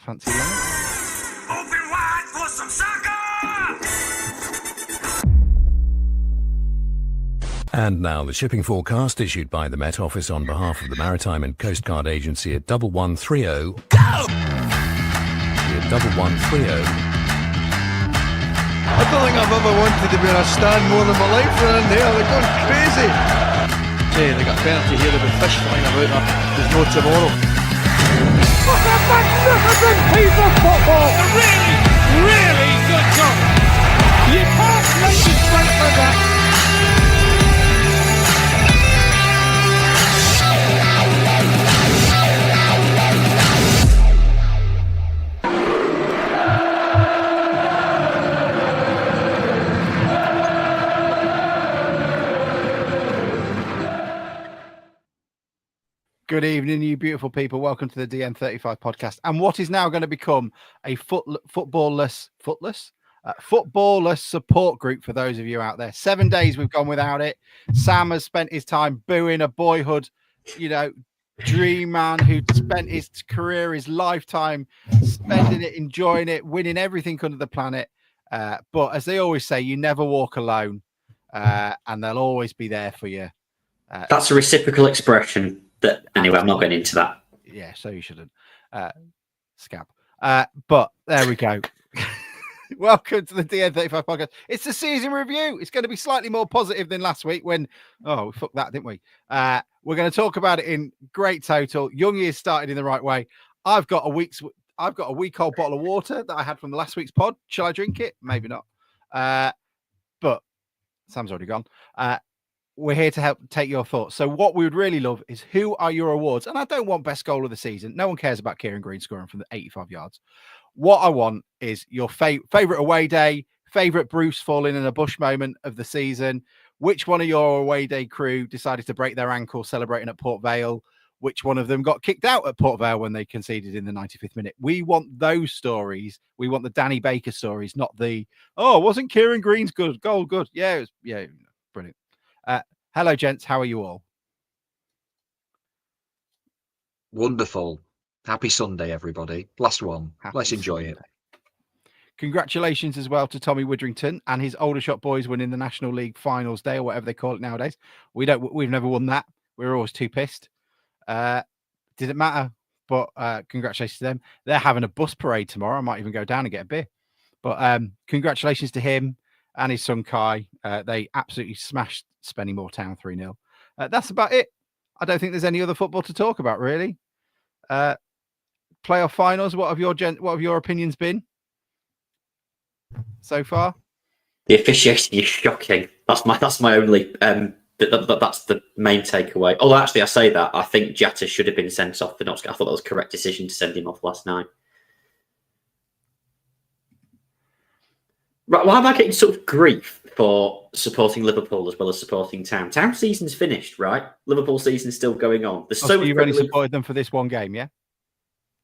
fancy light. Open wide for some soccer! And now the shipping forecast issued by the Met Office on behalf of the Maritime and Coast Guard Agency at 1130. Go! At 1130. I don't think I've ever wanted to be in a stand more than my life in there. They're going crazy. Hey, they got a penalty here. There'll be fish flying about there. There's no tomorrow. What a magnificent piece of football! A really, really good goal. You can't make it straight like that. Good evening, you beautiful people. Welcome to the DN35 podcast. And what is now going to become a footballless support group for those of you out there. 7 days we've gone without it. Sam has spent his time booing a boyhood, dream man who spent his career, his lifetime, spending it, enjoying it, winning everything under the planet. But as they always say, you never walk alone, and they'll always be there for you. That's a reciprocal expression. Anyway, I'm not going into that. Yeah, so you shouldn't. Scab. But there we go. Welcome to the DN35 podcast. It's the season review. It's going to be slightly more positive than last week when, we fucked that, didn't we? We're going to talk about it in great total. Young years started in the right way. I've got a week-old bottle of water that I had from the last week's pod. Shall I drink it? Maybe not. But Sam's already gone. We're here to help take your thoughts. So what we would really love is, who are your awards? And I don't want best goal of the season. No one cares about Kieran Green scoring from the 85 yards. What I want is your favorite away day, favorite Bruce falling in a bush moment of the season. Which one of your away day crew decided to break their ankle celebrating at Port Vale? Which one of them got kicked out at Port Vale when they conceded in the 95th minute? We want those stories. We want the Danny Baker stories, not the, wasn't Kieran Green's goal good? Yeah, it was, brilliant. Hello, gents. How are you all? Wonderful. Happy Sunday, everybody. Last one. Let's enjoy it. Congratulations as well to Tommy Widdrington and his Aldershot boys winning the National League Finals Day, or whatever they call it nowadays. We've never won that. We're always too pissed. Didn't matter, but congratulations to them. They're having a bus parade tomorrow. I might even go down and get a beer. But congratulations to him and his son Kai. They absolutely smashed Spennymoor Town 3-0. That's about it. I don't think there's any other football to talk about, really. Playoff finals. What have your opinions been so far? The officiating is shocking. That's my only. That's the main takeaway. Although actually, I say that I think Jatta should have been sent off for not. I thought that was a correct decision to send him off last night. Right, why am I getting sort of grief for supporting Liverpool as well as supporting Town? Town season's finished, right? Liverpool season's still going on. There's so you've only supported them for this one game, yeah?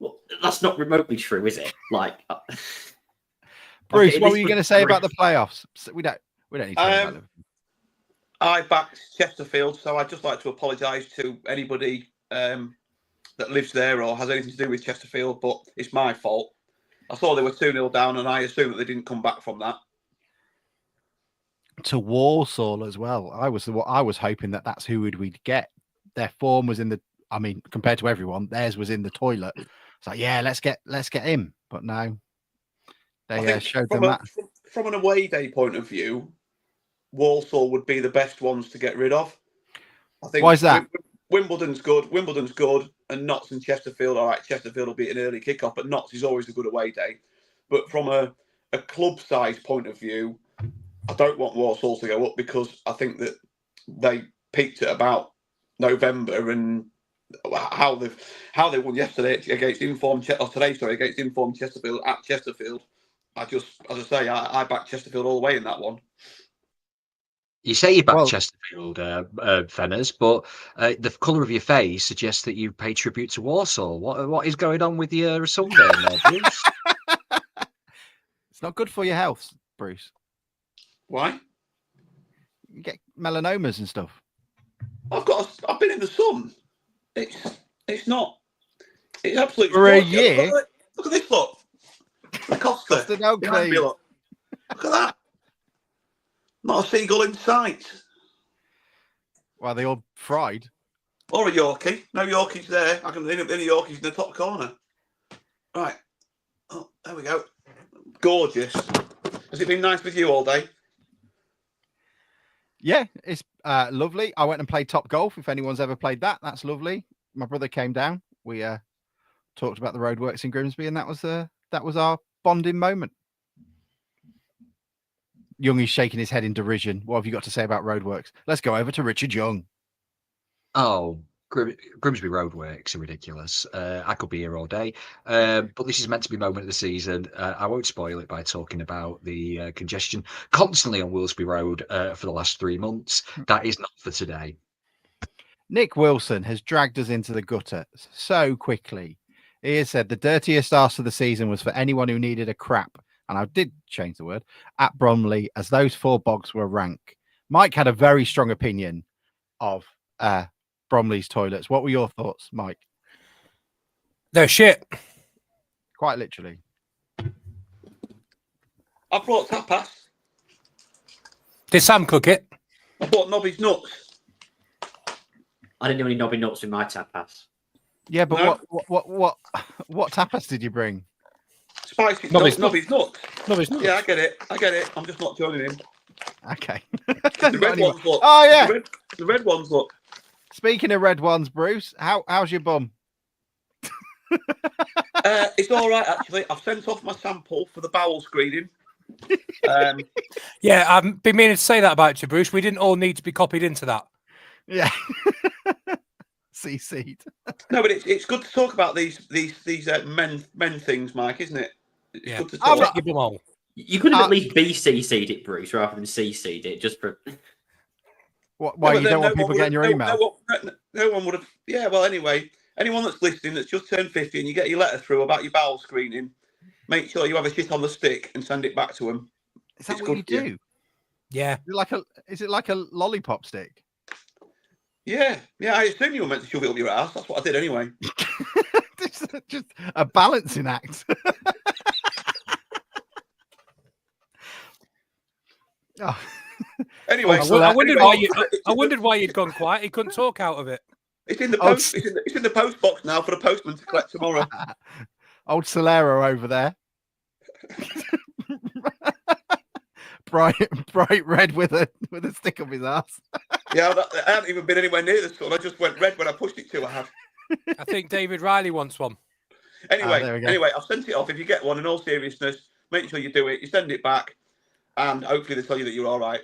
Well, that's not remotely true, is it? Bruce, what were you going to say about the playoffs? We don't need to talk about Liverpool. I backed Chesterfield, so I'd just like to apologise to anybody that lives there or has anything to do with Chesterfield, but it's my fault. I saw they were 2-0 down, and I assumed that they didn't come back from that. To Walsall as well. I was hoping that's who we'd get. Their form was compared to everyone, theirs was in the toilet. It's like, yeah, let's get him. But no, they showed them that. From an away day point of view, Walsall would be the best ones to get rid of. I think. Why is that? Wimbledon's good, and Notts and Chesterfield. All right, Chesterfield will be an early kickoff, but Notts is always a good away day. But from a club size point of view, I don't want Walsall to go up because I think that they peaked at about November, and how they won yesterday against informed Chesterfield at Chesterfield. I backed Chesterfield all the way in that one. You say you back Chesterfield, Fenners, but the colour of your face suggests that you pay tribute to Walsall. What is going on with your sunburn there, Bruce? It's not good for your health, Bruce. Why? You get melanomas and stuff. I've been in the sun. It's absolutely for a year. Look at this, look. The Costa. no Behind me, clean. look at that. Not a seagull in sight. Well, they all fried. Or a Yorkie. No Yorkies there. I can see any Yorkies in the top corner. Right. Oh, there we go. Gorgeous. Has it been nice with you all day? Yeah, it's lovely. I went and played Top Golf. If anyone's ever played that, that's lovely. My brother came down. We talked about the roadworks in Grimsby, and that was our bonding moment. Youngie's shaking his head in derision. What have you got to say about roadworks? Let's go over to Richard Young. Oh, Grimsby roadworks are ridiculous. I could be here all day, but this is meant to be moment of the season. I won't spoil it by talking about the congestion constantly on Willesby Road for the last 3 months. That is not for today. Nick Wilson has dragged us into the gutter so quickly. He has said the dirtiest arse of the season was for anyone who needed a crap, and I did change the word, at Bromley, as those 4 bogs were rank. Mike had a very strong opinion of Bromley's toilets. What were your thoughts, Mike? They're shit. Quite literally. I brought tapas. Did Sam cook it? I bought Nobby's nuts. I didn't do any knobby nuts with my tapas. Yeah, but No. what tapas did you bring? Spicy Nobby's Nobby's nuts. Nobby's nuts. Yeah, I get it. I'm just not joining in. Okay. The red ones look. Oh yeah. The red ones look. Speaking of red ones, Bruce, how's your bum? It's all right actually. I've sent off my sample for the bowel screening. Yeah, I've been meaning to say that about you, Bruce. We didn't all need to be copied into that. Yeah. CC'd. No, but it's good to talk about these men things, Mike, isn't it? It's Yeah. good to I'll talk. let you bum all. You could have at least BCC'd it, Bruce, rather than CC'd it, just for... Why No, you but don't then want no people one getting your would- email? No one would have. Yeah, well, anyway, anyone that's listening that's just turned 50 and you get your letter through about your bowel screening, make sure you have a shit on the stick and send it back to them. Is that It's what you good for do? Yeah. Is it like a lollipop stick? Yeah, I assume you were meant to shove it up your ass. That's what I did anyway. This is just a balancing act. Oh. Anyway, I wondered anyway, I wondered why you'd gone quiet. He couldn't talk out of it. It's in the Oh, post. It's in the post box now for the postman to collect tomorrow. Old Solero over there. bright red with a stick up his ass. Yeah, I haven't even been anywhere near the sun. I just went red when I pushed it to. I have. I think David Riley wants one. Anyway, there we go. I've sent it off. If you get one, in all seriousness, make sure you do it. You send it back, and hopefully they tell you that you're all right.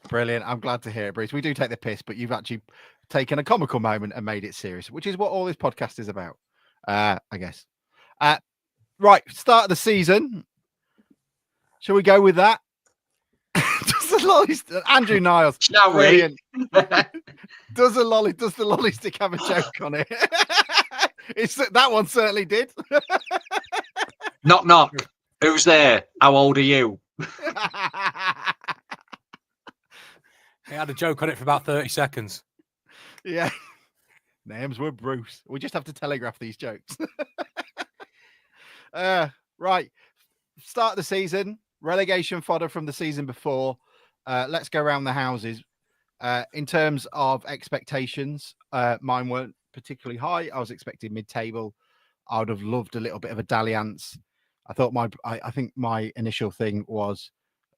Brilliant. I'm glad to hear it, Bruce. We do take the piss, but you've actually taken a comical moment and made it serious, which is what all this podcast is about, I guess. Right, start of the season. Shall we go with that? Andrew Niles. Shall we? Brilliant. Does the lolly stick have a joke on it? That one certainly did. Knock, knock. Who's there? How old are you? He had a joke on it for about 30 seconds. Yeah. Names were Bruce. We just have to telegraph these jokes. Right. Start of the season. Relegation fodder from the season before. Let's go around the houses. In terms of expectations, mine weren't particularly high. I was expecting mid-table. I would have loved a little bit of a dalliance. I think my initial thing was,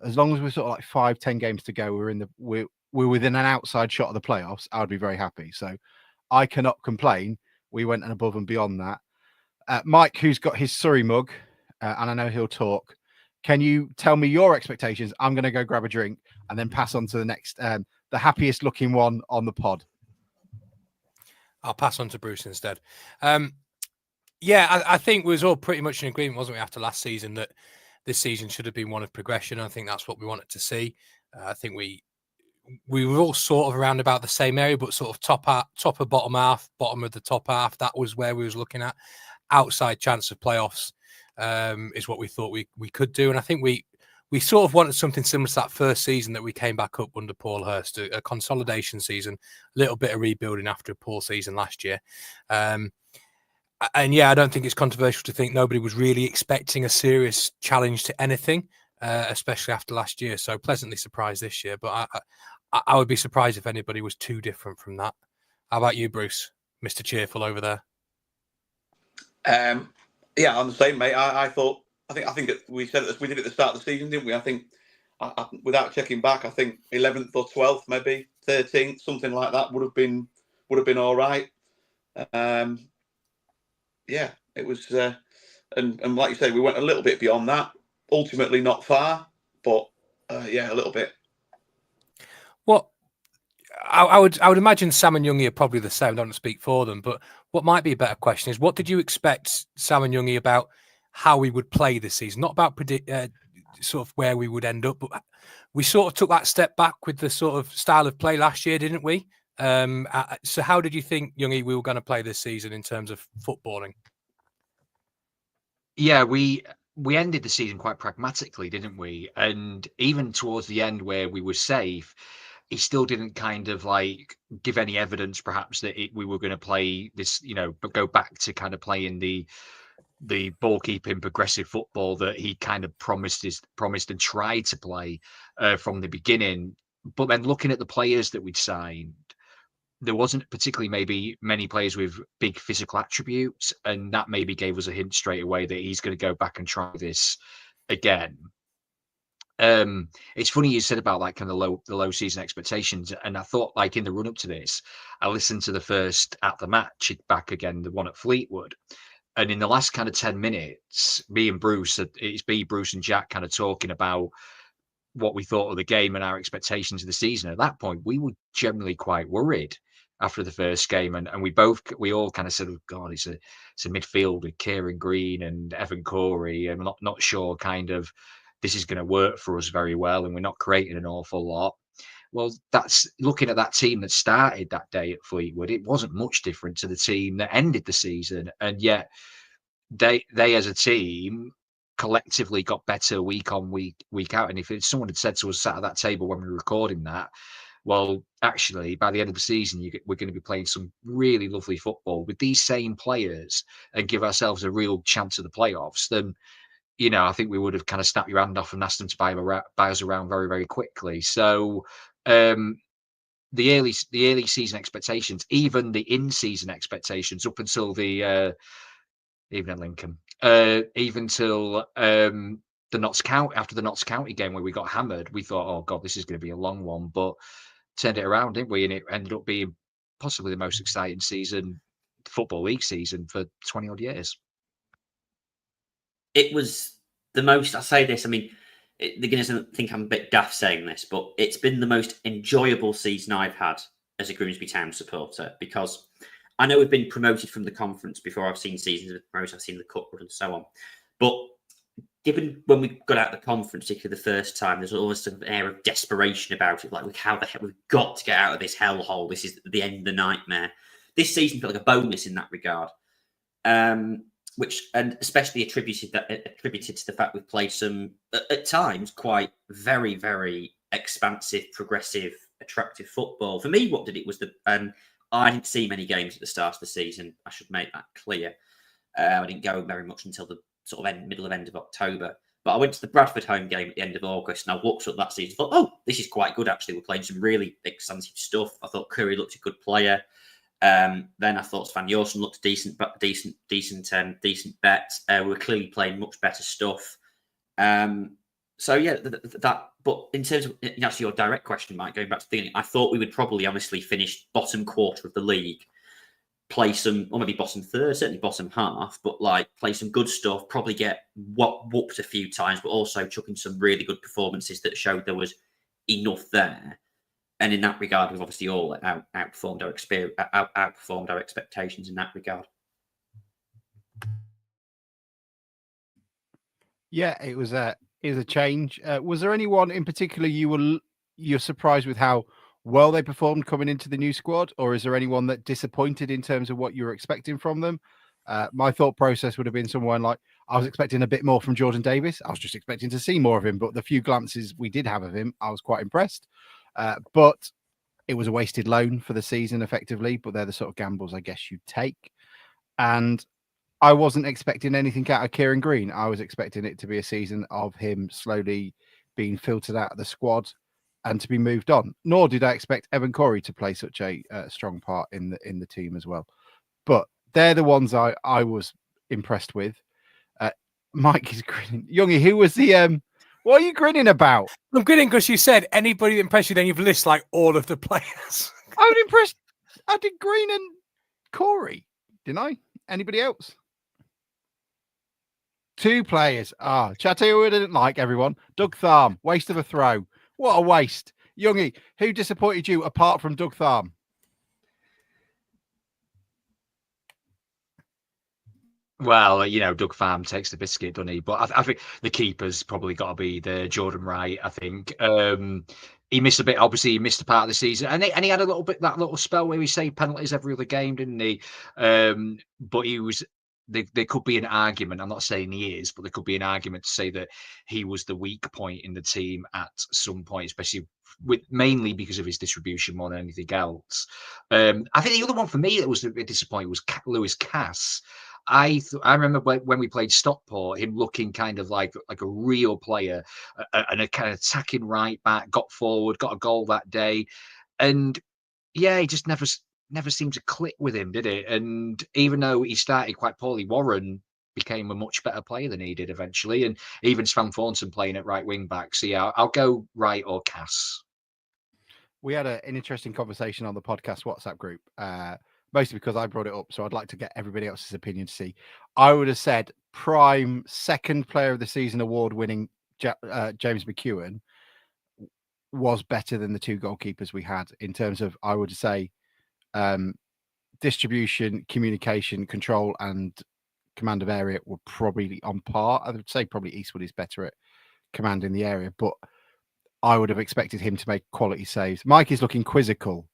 as long as we're sort of like 5-10 games to go, we're within an outside shot of the playoffs, I would be very happy. So I cannot complain. We went and above and beyond that. Mike, who's got his Surrey mug, and I know he'll talk. Can you tell me your expectations? I'm going to go grab a drink and then pass on to the next, the happiest looking one on the pod. I'll pass on to Bruce instead. Yeah, I think we was all pretty much in agreement, wasn't we, after last season, that this season should have been one of progression. I think that's what we wanted to see. I think we were all sort of around about the same area, but sort of top of bottom half, bottom of the top half. That was where we was looking at. Outside chance of playoffs is what we thought we could do. And I think we sort of wanted something similar to that first season that we came back up under Paul Hurst, a consolidation season, a little bit of rebuilding after a poor season last year. And yeah, I don't think it's controversial to think nobody was really expecting a serious challenge to anything, especially after last year. So pleasantly surprised this year, but I would be surprised if anybody was too different from that. How about you, Bruce, Mr. Cheerful over there? Yeah, I'm the same, mate. I thought, I think we said it, we did it at the start of the season, didn't we? I think, without checking back, I think 11th or 12th, maybe 13th, something like that would have been all right. Yeah, it was, and like you say, we went a little bit beyond that. Ultimately, not far, but yeah, a little bit. Well, I would imagine Sam and Youngie are probably the same. I don't speak for them, but what might be a better question is, what did you expect, Sam and Youngie, about how we would play this season? Not about sort of where we would end up, but we sort of took that step back with the sort of style of play last year, didn't we? So how did you think, Youngie, we were going to play this season in terms of footballing? Yeah, we ended the season quite pragmatically, didn't we? And even towards the end, where we were safe, he still didn't kind of like give any evidence, perhaps, that we were going to play this, but go back to kind of playing the ball keeping progressive football that he kind of promised and tried to play from the beginning. But then looking at the players that we'd signed, there wasn't particularly maybe many players with big physical attributes, and that maybe gave us a hint straight away that he's going to go back and try this again. It's funny you said about like kind of the low season expectations, and I thought, like, in the run up to this, I listened to the first At the Match back again, the one at Fleetwood, and in the last kind of 10 minutes, me and Bruce, Bruce and Jack kind of talking about what we thought of the game and our expectations of the season. At that point, we were generally quite worried after the first game, and we all kind of said, oh God, it's a midfield with Kieran Green and Evan Corey, and not sure kind of this is going to work for us very well, and we're not creating an awful lot. Well, that's looking at that team that started that day at Fleetwood. It wasn't much different to the team that ended the season, and yet they as a team collectively got better week on week out. And if someone had said to us sat at that table when we were recording that, well, actually, by the end of the season, we're going to be playing some really lovely football with these same players and give ourselves a real chance of the playoffs, then, I think we would have kind of snapped your hand off and asked them to buy us around very, very quickly. So the early season expectations, even the in-season expectations up until even at Lincoln, even till the Notts County, after the Notts County game where we got hammered, we thought, oh God, this is going to be a long one, but turned it around, didn't we? And it ended up being possibly the most exciting Football League season for 20 odd years. It was the most, I say this, I mean, they're going to think I'm a bit daft saying this, but it's been the most enjoyable season I've had as a Grimsby Town supporter, because I know we've been promoted from the conference before. I've seen seasons of promotion, I've seen the cup run and so on. But given when we got out of the conference, particularly the first time, there's always sort of an air of desperation about it. Like, how the hell we've got to get out of this hellhole. This is the end of the nightmare. This season felt like a bonus in that regard, which, and especially attributed to the fact we've played some, at times, quite very, very expansive, progressive, attractive football. For me, what did it was I didn't see many games at the start of the season. I should make that clear. I didn't go very much until the sort of end of October. But I went to the Bradford home game at the end of August, and I walked up that season and thought, oh, this is quite good, actually. We're playing some really expansive stuff. I thought Curry looked a good player. Then I thought Svan Jorsen looked decent bet. We're clearly playing much better stuff. So yeah, but in terms of actually your direct question, Mike, going back to thinking, I thought we would probably honestly finish bottom quarter of the league, play some, or maybe bottom third, certainly bottom half, but like play some good stuff, probably get whooped a few times, but also chuck in some really good performances that showed there was enough there. And in that regard, we've obviously all outperformed our expectations in that regard. Yeah, it was a change. Was there anyone in particular you're surprised with how well they performed coming into the new squad, or is there anyone that disappointed in terms of what you were expecting from them? My thought process would have been someone like, I was expecting a bit more from Jordan Davis. I was just expecting to see more of him, but the few glances we did have of him, I was quite impressed. But it was a wasted loan for the season, effectively. But they're the sort of gambles I guess you take. And I wasn't expecting anything out of Kieran Green. I was expecting it to be a season of him slowly being filtered out of the squad and to be moved on. Nor did I expect Evan Corey to play such a strong part in the team as well. But they're the ones I was impressed with. Mike is grinning. Youngie, who was the what are you grinning about? I'm grinning because you said anybody that impressed you, then you've listed like all of the players. I was impressed. I did Green and Corey, didn't I? Anybody else? 2 players. Chatty who I didn't like, everyone. Doug Tharm, waste of a throw. What a waste. Youngie, who disappointed you apart from Doug Tharm? Well, Doug Farm takes the biscuit, doesn't he? But I think the keeper's probably got to be the Jordan Wright. I think he missed a bit. Obviously, he missed a part of the season, and he had a little bit that little spell where he saved penalties every other game, didn't he? But he was. There could be an argument. I'm not saying he is, but there could be an argument to say that he was the weak point in the team at some point, especially mainly because of his distribution more than anything else. I think the other one for me that was a bit disappointing was Lewis Cass. I remember when we played Stockport, him looking kind of like a real player and a kind of attacking right back, got forward, got a goal that day, and yeah, he just never seemed to click with him, did it? And even though he started quite poorly, Warren became a much better player than he did eventually, and even Svan Thornton playing at right wing back. So yeah, I'll go Wright or Cass. We had an interesting conversation on the podcast WhatsApp group. Mostly because I brought it up, so I'd like to get everybody else's opinion to see. I would have said prime second player of the season award-winning James McEwen was better than the 2 goalkeepers we had in terms of, I would say, distribution, communication, control, and command of area were probably on par. I would say probably Eastwood is better at commanding the area, but I would have expected him to make quality saves. Mike is looking quizzical.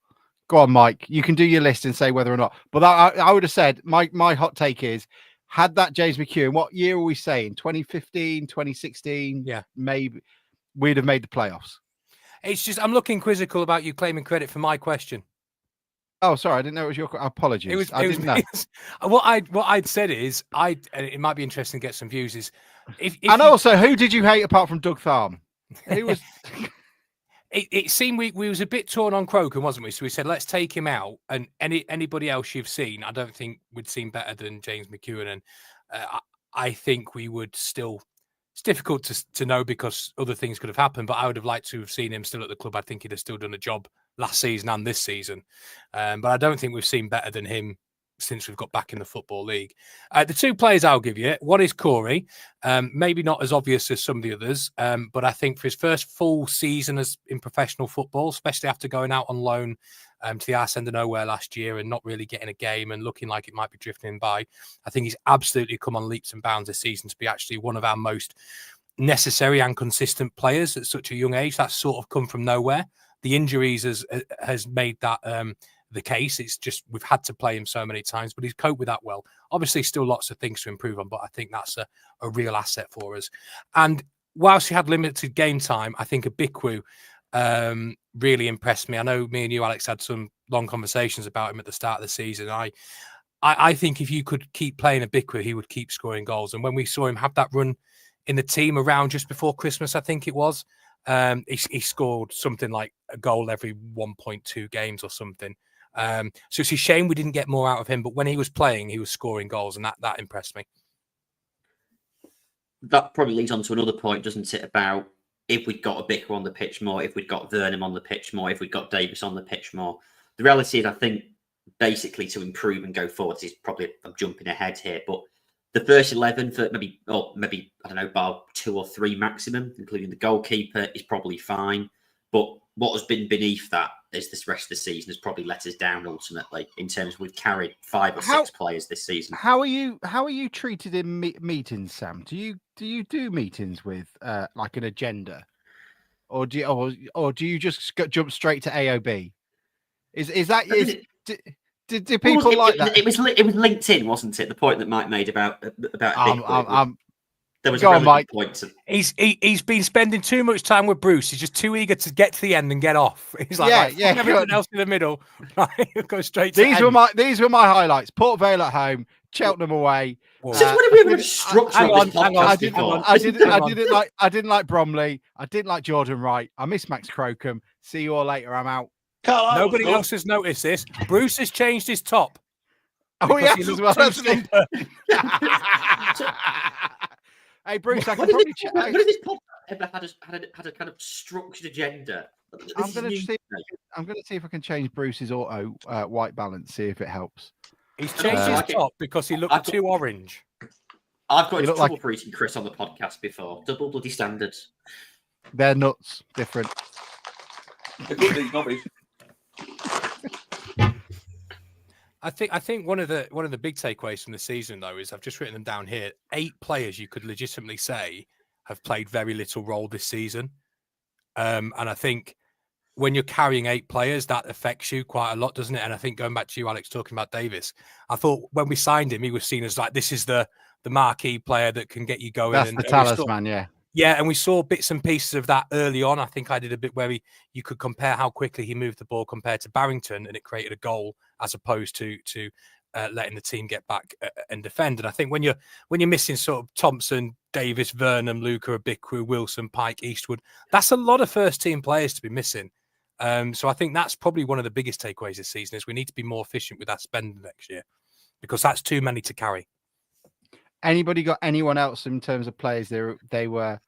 Go on, Mike. You can do your list and say whether or not. But I would have said, my hot take is, had that James McEwen, what year are we saying? 2015, 2016? Yeah. Maybe we'd have made the playoffs. It's just, I'm looking quizzical about you claiming credit for my question. Oh, sorry. I didn't know it was your apologies. I didn't know. What I'd said is, and it might be interesting to get some views, is if also, who did you hate apart from Doug Tharm? Who was... It seemed we was a bit torn on Crocombe, wasn't we? So we said, let's take him out. And anybody else you've seen, I don't think would seem better than James McEwen. And I think we would still. It's difficult to know because other things could have happened. But I would have liked to have seen him still at the club. I think he'd have still done a job last season and this season. But I don't think we've seen better than him since we've got back in the Football League. The 2 players I'll give you, one is Corey, maybe not as obvious as some of the others, but I think for his first full season as in professional football, especially after going out on loan to the arse end of nowhere last year and not really getting a game and looking like it might be drifting by, I think he's absolutely come on leaps and bounds this season to be actually one of our most necessary and consistent players at such a young age. That's sort of come from nowhere. The injuries has made that the case. It's just we've had to play him so many times, but he's coped with that well. Obviously, still lots of things to improve on, but I think that's a real asset for us. And whilst he had limited game time, I think Abikwu really impressed me. I know me and you, Alex, had some long conversations about him at the start of the season. I think if you could keep playing Abikwu, he would keep scoring goals. And when we saw him have that run in the team around just before Christmas, I think it was, he scored something like a goal every 1.2 games or something. So it's a shame we didn't get more out of him, but when he was playing, he was scoring goals, and that impressed me. That probably leads on to another point, doesn't it, about if we'd got Abikwu on the pitch more, if we'd got Vernham on the pitch more, if we'd got Davis on the pitch more. The reality is, I think, basically to improve and go forward, is probably, I'm jumping ahead here, but the first 11 for maybe, I don't know, bar 2 or 3 maximum, including the goalkeeper, is probably fine. But what has been beneath that is this rest of the season has probably let us down ultimately in terms of we've carried 5 or 6 players this season. How are you treated in meetings, Sam? Do you do meetings with like an agenda, or do you just jump straight to AOB? Is that do people like that? It was LinkedIn, wasn't it? The point that Mike made about there was Go on, Mike. Point. He's been spending too much time with Bruce. He's just too eager to get to the end and get off. He's like, everything else in the middle. Right, go straight. These were my highlights. Port Vale at home, Cheltenham away. Well, Since when have we ever had a structure hang on this on, podcast I before? didn't like Bromley. I didn't like Jordan Wright. I miss Max Crocombe. See you all later. I'm out. Carlisle was nobody good. else has noticed this. Bruce has changed his top. Oh, because yes, he as looked well, too hasn't he? sunburned. Hey, Bruce, I When can has probably. when has this podcast ever had a kind of structured agenda? This I'm is going to new see. to me. I'm going to see if I can change Bruce's auto white balance. See if it helps. He's changed his like it. top because he looked too orange. I've got You into look trouble like- for eating Chris on the podcast before. Double bloody standards. They're nuts. Different. They're good, these nobbies. I think one of the big takeaways from the season though is I've just written them down here. 8 players you could legitimately say have played very little role this season, and I think when you're carrying 8 players, that affects you quite a lot, doesn't it? And I think going back to you, Alex, talking about Davis, I thought when we signed him, he was seen as like this is the marquee player that can get you going. That's and the we saw- talisman, yeah. Yeah, and we saw bits and pieces of that early on. I think I did a bit where you could compare how quickly he moved the ball compared to Barrington, and it created a goal as opposed to letting the team get back and defend. And I think when you're missing sort of Thompson, Davis, Vernon, Luca, Abikwu, Wilson, Pike, Eastwood, that's a lot of first team players to be missing. So I think that's probably one of the biggest takeaways this season is we need to be more efficient with that spending next year because that's too many to carry. Anybody got anyone else in terms of players they were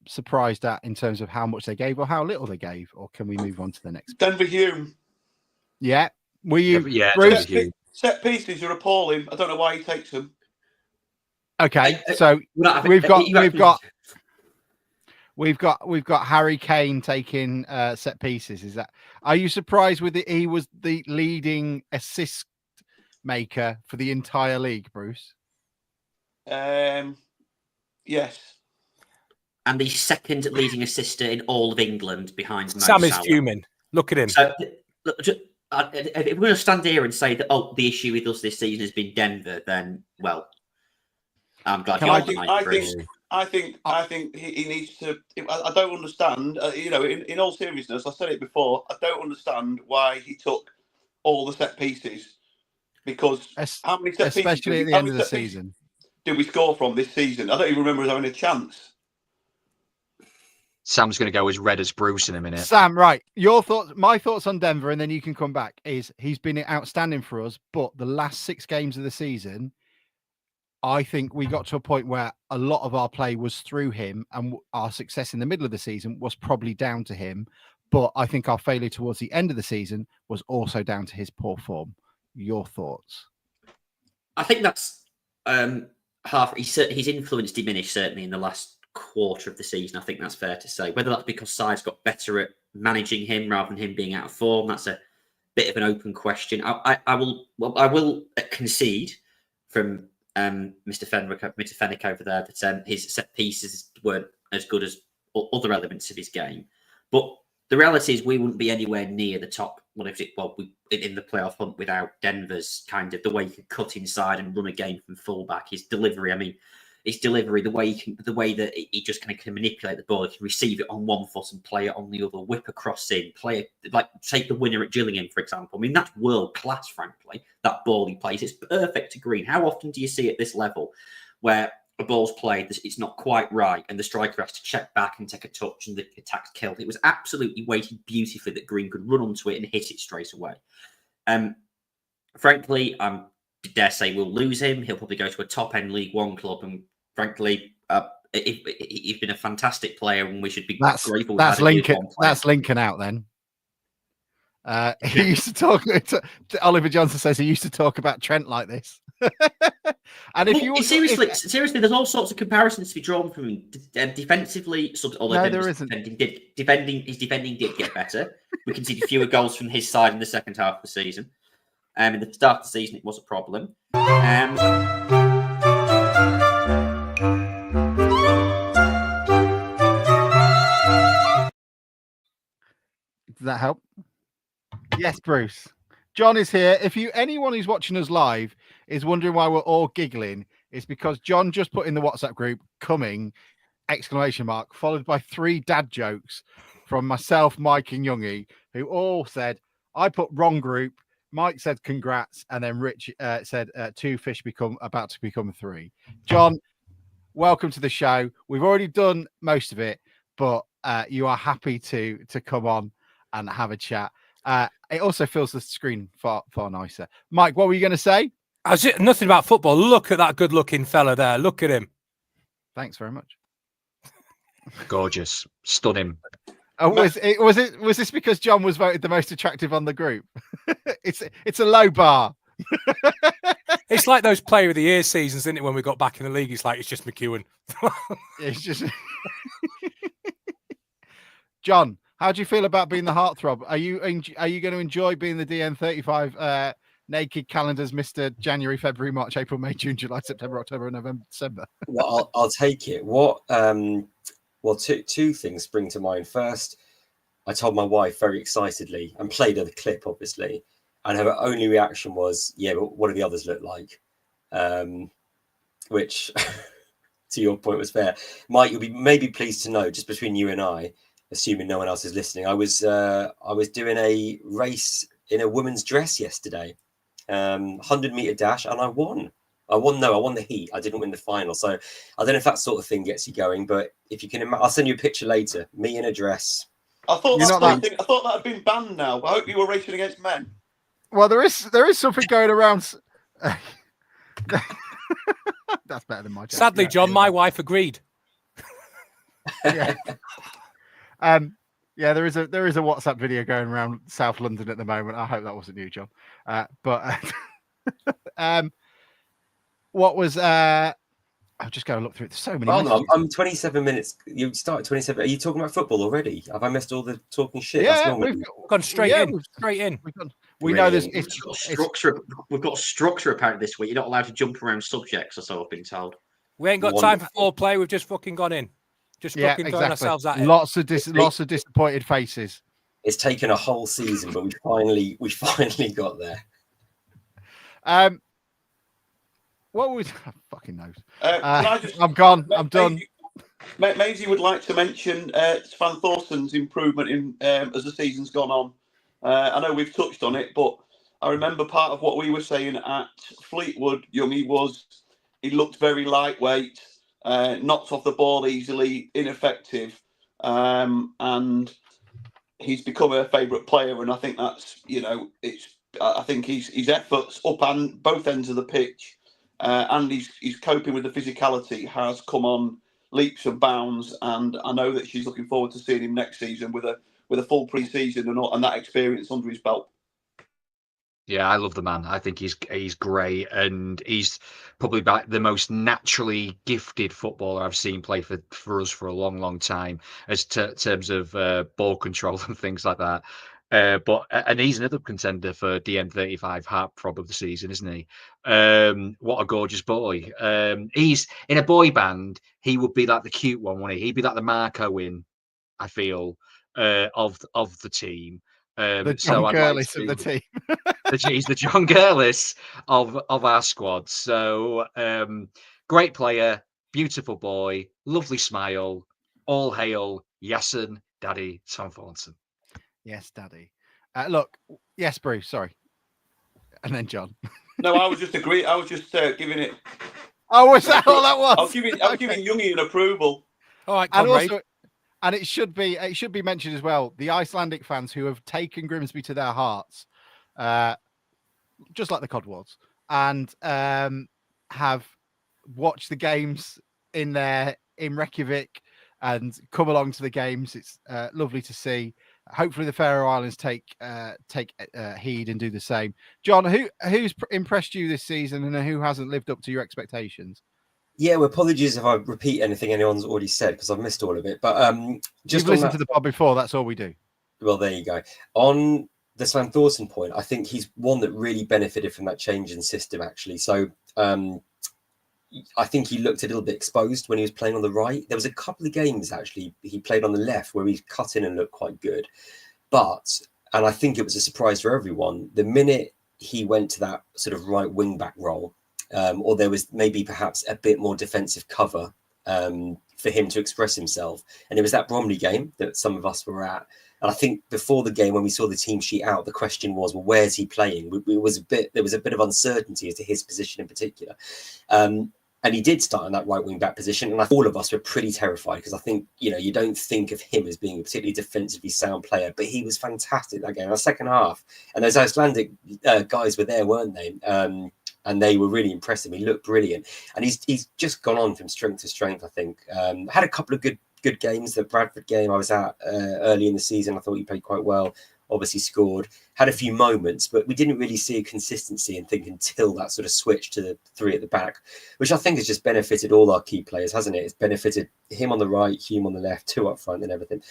surprised at in terms of how much they gave or how little they gave? Or can we move on to the next? Denver Hume. Yeah. Were you? Yeah, Bruce? Set pieces are appalling. I don't know why he takes them. Okay, so we've got Harry Kane taking set pieces. Are you surprised with it? He was the leading assist maker for the entire league, Bruce. Yes. And the second leading assister in all of England behind Mo Sam is Salah. fuming. Look at him. So, look, if we're going to stand here and say that, the issue with us this season has been Denver, then, well, I'm glad I think he needs to. I don't understand. In all seriousness, I said it before. I don't understand why he took all the set pieces because how many set pieces, especially at the end of the season, did we score from this season? I don't even remember us having a chance. Sam's going to go as red as Bruce in a minute. Sam, right. Your thoughts, my thoughts on Denver, and then you can come back, is he's been outstanding for us, but the last 6 games of the season, I think we got to a point where a lot of our play was through him and our success in the middle of the season was probably down to him. But I think our failure towards the end of the season was also down to his poor form. Your thoughts? I think that's half. His influence diminished certainly in the last quarter of the season. I think that's fair to say. Whether that's because sides got better at managing him rather than him being out of form, that's a bit of an open question. I will concede from Mr. Fenwick over there that his set pieces weren't as good as other elements of his game, but the reality is we wouldn't be anywhere near the top. In the playoff hunt without Denver's kind of the way he could cut inside and run a game from fullback. His delivery, the way that he just kind of can manipulate the ball, he can receive it on one foot and play it on the other, whip across in, play it like take the winner at Gillingham, for example. I mean, that's world class, frankly. That ball he plays, it's perfect to green. How often do you see at this level where a ball's played, it's not quite right, and the striker has to check back and take a touch, and the attack's killed? It was absolutely weighted beautifully that Green could run onto it and hit it straight away. Frankly, I dare say we'll lose him. He'll probably go to a top end League One club, and frankly, he's been a fantastic player, and we should be grateful. That's Lincoln. That's Lincoln out then. He used to talk. Oliver Johnson says he used to talk about Trent like this. And seriously, there's all sorts of comparisons to be drawn from him. Defensively, although there isn't. His defending did get better. We conceded fewer goals from his side in the second half of the season. In the start of the season, it was a problem. Does that help? Yes, Bruce. John is here. If anyone who's watching us live is wondering why we're all giggling, it's because John just put in the WhatsApp group "coming!" ! Followed by 3 dad jokes from myself, Mike, and Youngie, who all said, "I put wrong group," Mike said congrats, and then Rich said 2 fish about to become 3. John, welcome to the show. We've already done most of it, but you are happy to come on and have a chat. It also fills the screen far nicer. Mike, what were you going to say? Nothing about football. Look at that good-looking fella there. Look at him. Thanks very much. Gorgeous, stunning. Oh, was this because John was voted the most attractive on the group? It's a low bar. It's like those Player of the Year seasons, isn't it? When we got back in the league, it's like it's just McEwen. It's just John. How do you feel about being the heartthrob? Are you going to enjoy being the DN35 naked calendars, Mr. January, February, March, April, May, June, July, September, October, November, December? Well, I'll take it. Well, two things spring to mind. First, I told my wife very excitedly and played her the clip, obviously, and her only reaction was, "Yeah, but what do the others look like?" Which, to your point, was fair. Mike, you'll be maybe pleased to know, just between you and I, assuming no one else is listening, I was doing a race in a woman's dress yesterday, 100-meter dash, and I won. I won the heat. I didn't win the final. So I don't know if that sort of thing gets you going, but if you can, I'll send you a picture later. Me in a dress. I thought that had been banned now. I hope you were racing against men. Well, there is something going around. That's better than my joke. Sadly, John, my wife agreed. Yeah. Yeah, there is a WhatsApp video going around South London at the moment. I hope that wasn't you, John. What was I'm just going to look through it. There's so many. Oh no, I'm 27 minutes. You started 27. Are you talking about football already? Have I missed all the talking shit? Yeah, we've gone straight in. We know there's We've got structure. We've got structure apparently this week. You're not allowed to jump around subjects, or so I've been told. We ain't got time for foreplay. We've just fucking gone in. Just fucking throwing ourselves at it. Lots of disappointed faces. It's taken a whole season, but we finally got there. What was fucking knows? I'm gone. I'm done. Maisie would like to mention Svan Thorsen's improvement in as the season's gone on. I know we've touched on it, but I remember part of what we were saying at Fleetwood, Youngie, was he looked very lightweight, knocked off the ball easily, ineffective, and he's become a favourite player. And I think that's, I think his efforts up and both ends of the pitch. And he's coping with the physicality has come on leaps and bounds, and I know that she's looking forward to seeing him next season with a full pre-season and that experience under his belt. Yeah, I love the man. I think he's great, and he's probably the most naturally gifted footballer I've seen play for us for a long, long time, as terms of ball control and things like that. And he's another contender for DN35 heartthrob of the season, isn't he? What a gorgeous boy. He's in a boy band. He would be like the cute one, wouldn't he? He'd be like the Mark Owen, I feel, of the team. The John Gurlis of the team. He's the John Gurlis of our squad. So great player, beautiful boy, lovely smile. All hail Yasin Daddy Svan Thorsen. Yes, Daddy. Look, yes, Bruce. Sorry, and then John. No, I was just agreeing. I was just giving it. Oh, was that all that was? I was giving Youngie an approval. All right, and it should be mentioned as well. The Icelandic fans who have taken Grimsby to their hearts, just like the Codwards, and have watched the games in Reykjavik and come along to the games. It's lovely to see. Hopefully the Faroe Islands take heed and do the same. John, who's impressed you this season and who hasn't lived up to your expectations? Yeah, well, apologies if I repeat anything anyone's already said because I've missed all of it. But just you've listened to the pod before. That's all we do. Well, there you go. On the Svan Thorsen point, I think he's one that really benefited from that change in system, actually. So I think he looked a little bit exposed when he was playing on the right. There was a couple of games, actually, he played on the left where he cut in and looked quite good. And I think it was a surprise for everyone, the minute he went to that sort of right wing-back role, or there was maybe perhaps a bit more defensive cover for him to express himself. And it was that Bromley game that some of us were at. And I think before the game, when we saw the team sheet out, the question was, well, where's he playing? There was a bit of uncertainty as to his position in particular. And he did start in that right wing back position. And all of us were pretty terrified because I think, you don't think of him as being a particularly defensively sound player, but he was fantastic that game. In the second half, and those Icelandic guys were there, weren't they? And they were really impressive. He looked brilliant. And he's just gone on from strength to strength, I think. Had a couple of good games. The Bradford game I was at early in the season, I thought he played quite well. Obviously scored, had a few moments, but we didn't really see a consistency and think until that sort of switch to the three at the back, which I think has just benefited all our key players, hasn't it? It's benefited him on the right, Hume on the left, two up front and everything.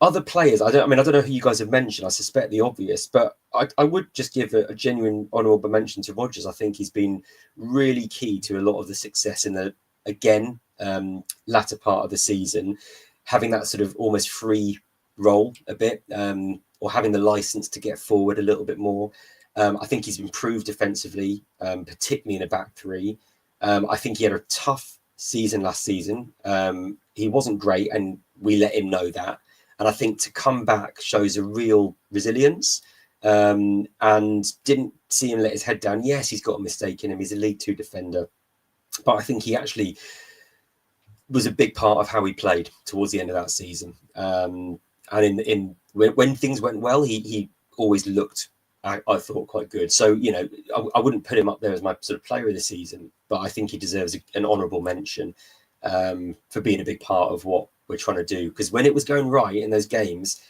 Other players, I don't know who you guys have mentioned. I suspect the obvious, but I would just give a genuine honourable mention to Rodgers. I think he's been really key to a lot of the success in the, again, latter part of the season, having that sort of almost free role a bit, or having the license to get forward a little bit more. I think he's improved defensively, particularly in a back three. I think he had a tough season last season. He wasn't great, and we let him know that. And I think to come back shows a real resilience, and didn't see him let his head down. Yes, he's got a mistake in him. He's a League Two defender, but I think he actually was a big part of how he played towards the end of that season. And when things went well, he always looked, I thought, quite good. So, I wouldn't put him up there as my sort of player of the season, but I think he deserves an honourable mention for being a big part of what we're trying to do. Because when it was going right in those games,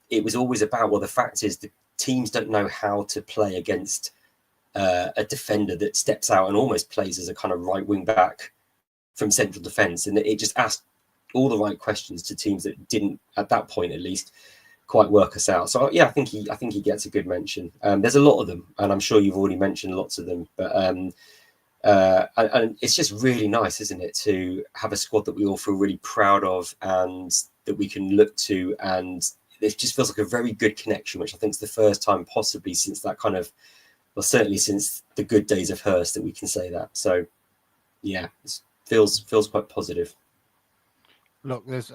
it was always about, well, the fact is the teams don't know how to play against a defender that steps out and almost plays as a kind of right wing back from central defence. And it just asked all the right questions to teams that didn't, at that point at least, quite work us out. So yeah, I think he gets a good mention. There's a lot of them, and I'm sure you've already mentioned lots of them. But and it's just really nice, isn't it, to have a squad that we all feel really proud of and that we can look to, and it just feels like a very good connection, which I think is the first time possibly since that kind of, well, certainly since the good days of Hurst that we can say that. So yeah, it feels quite positive. Look, there's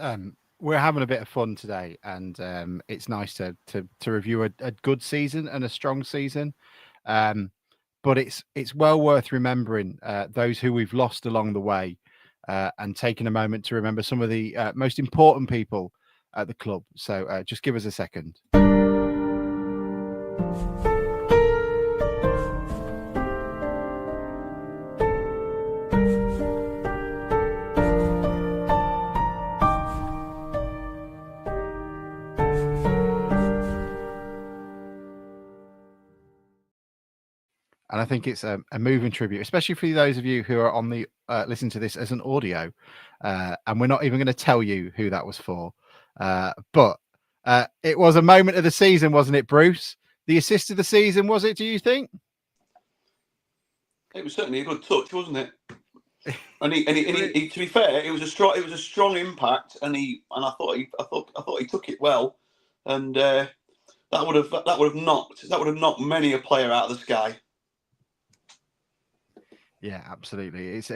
we're having a bit of fun today, and it's nice to review a good season and a strong season. But it's well worth remembering those who we've lost along the way, and taking a moment to remember some of the most important people at the club. So just give us a second. And I think it's a moving tribute, especially for those of you who are on the listening to this as an audio. And we're not even going to tell you who that was for. But it was a moment of the season, wasn't it, Bruce? The assist of the season, was it, do you think? It was certainly a good touch, wasn't it? And he to be fair, it was a strong impact, and I thought he took it well, and that would have knocked many a player out of the sky. Yeah, absolutely. It's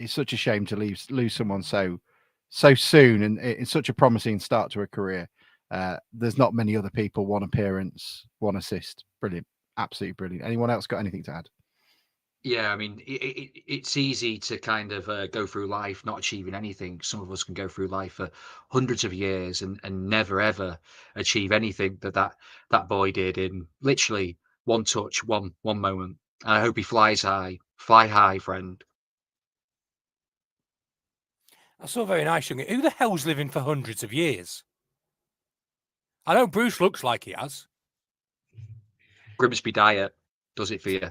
such a shame to lose someone so soon, and it's such a promising start to a career. There's not many other people, one appearance, one assist. Brilliant, absolutely brilliant. Anyone else got anything to add? Yeah, I mean, it's easy to kind of go through life not achieving anything. Some of us can go through life for hundreds of years and never ever achieve anything that boy did in literally one touch, one moment. And I hope he flies high. Fly high, friend. That's all very nice, young. Who the hell's living for hundreds of years? I know Bruce looks like he has. Grimsby diet does it for you.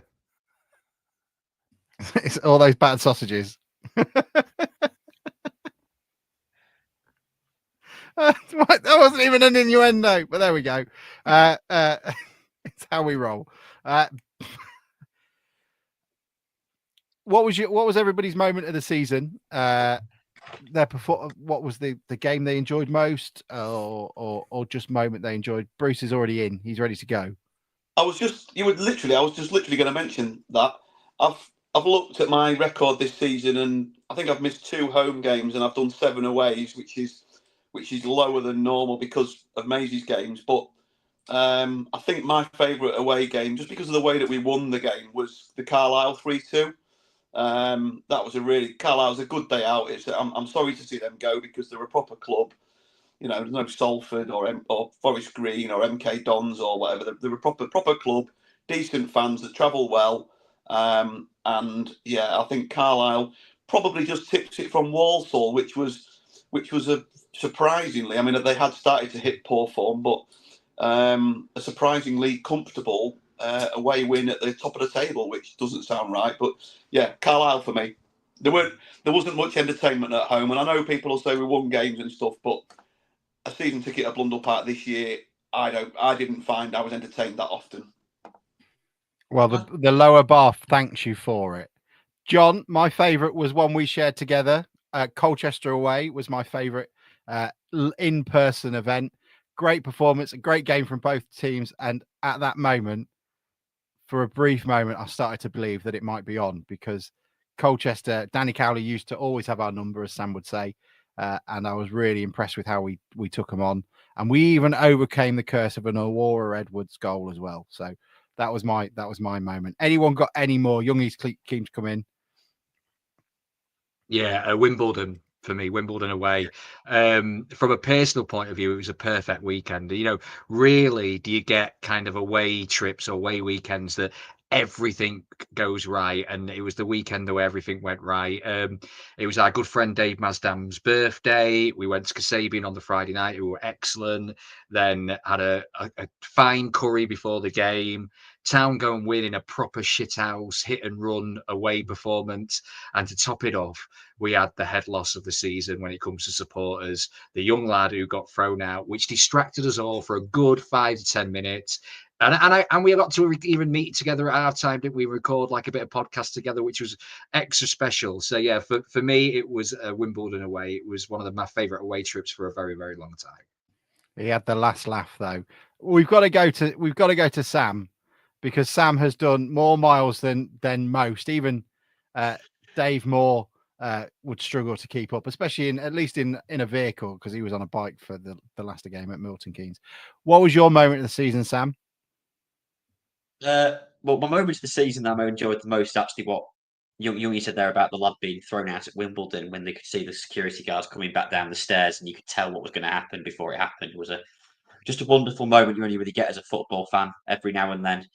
It's all those bad sausages. That wasn't even an innuendo, but there we go. It's how we roll. What was everybody's moment of the season? What was the game they enjoyed most, or just moment they enjoyed? Bruce is already in; he's ready to go. I was just literally going to mention that I've looked at my record this season, and I think I've missed 2 home games and I've done 7 aways, which is which is lower than normal because of Maisie's games. But I think my favourite away game, just because of the way that we won the game, was the Carlisle 3-2. That was Carlisle's a good day out. I'm sorry to see them go because they're a proper club. You know, there's no Salford or Forest Green or MK Dons or whatever. They're a proper club, decent fans that travel well. And yeah, I think Carlisle probably just tips it from Walsall, which was a surprisingly. I mean, they had started to hit poor form, but a surprisingly comfortable away win at the top of the table, which doesn't sound right. But yeah, Carlisle for me. There wasn't much entertainment at home, and I know people will say we won games and stuff, but a season ticket at Blundell Park this year, I didn't find I was entertained that often. Well, the lower bar thanks you for it. John, my favourite was one we shared together. Colchester away was my favourite in-person event. Great performance, a great game from both teams. And at that moment, for a brief moment, I started to believe that it might be on because Colchester, Danny Cowley used to always have our number, as Sam would say. And I was really impressed with how we took them on. And we even overcame the curse of an Aurora Edwards goal as well. So that was my moment. Anyone got any more? Youngies keen to come in. Yeah, Wimbledon for me, Wimbledon away. From a personal point of view, it was a perfect weekend. You know, rarely do you get kind of away trips or away weekends that everything goes right, and it was the weekend where everything went right. It was our good friend Dave Mazdam's birthday. We went to Kasabian on the Friday night. We were excellent. Then had a fine curry before the game. Town go and win in a proper shithouse hit and run away performance, and to top it off, we had the head loss of the season when it comes to supporters. The young lad who got thrown out, which distracted us all for a good 5 to 10 minutes. And we got to even meet together at our time, didn't we? Record like a bit of podcast together, which was extra special. So yeah, for me, it was Wimbledon away. It was one of my favourite away trips for a very, very long time. He had the last laugh though. We've got to go to Sam, because Sam has done more miles than most. Even Dave Moore would struggle to keep up, especially at least in a vehicle, because he was on a bike for the last game at Milton Keynes. What was your moment of the season, Sam? Well, my moment of the season that I enjoyed the most is actually what Youngie said there about the lad being thrown out at Wimbledon when they could see the security guards coming back down the stairs and you could tell what was going to happen before it happened. It was just a wonderful moment you only really get as a football fan every now and then.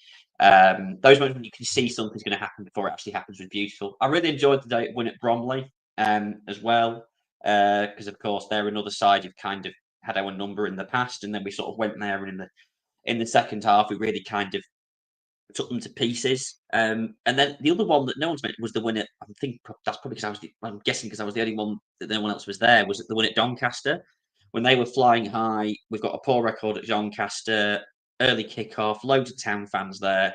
Those moments when you can see something's going to happen before it actually happens was beautiful. I really enjoyed the day win at Bromley as well, because of course they're another side who've kind of had our number in the past, and then we sort of went there, and in the second half we really kind of took them to pieces. And then the other one that no one's mentioned was the win at, I think that's probably because I'm guessing because I was the only one that no one else was there, was the win at Doncaster. When they were flying high, we've got a poor record at Doncaster, early kickoff, loads of Town fans there.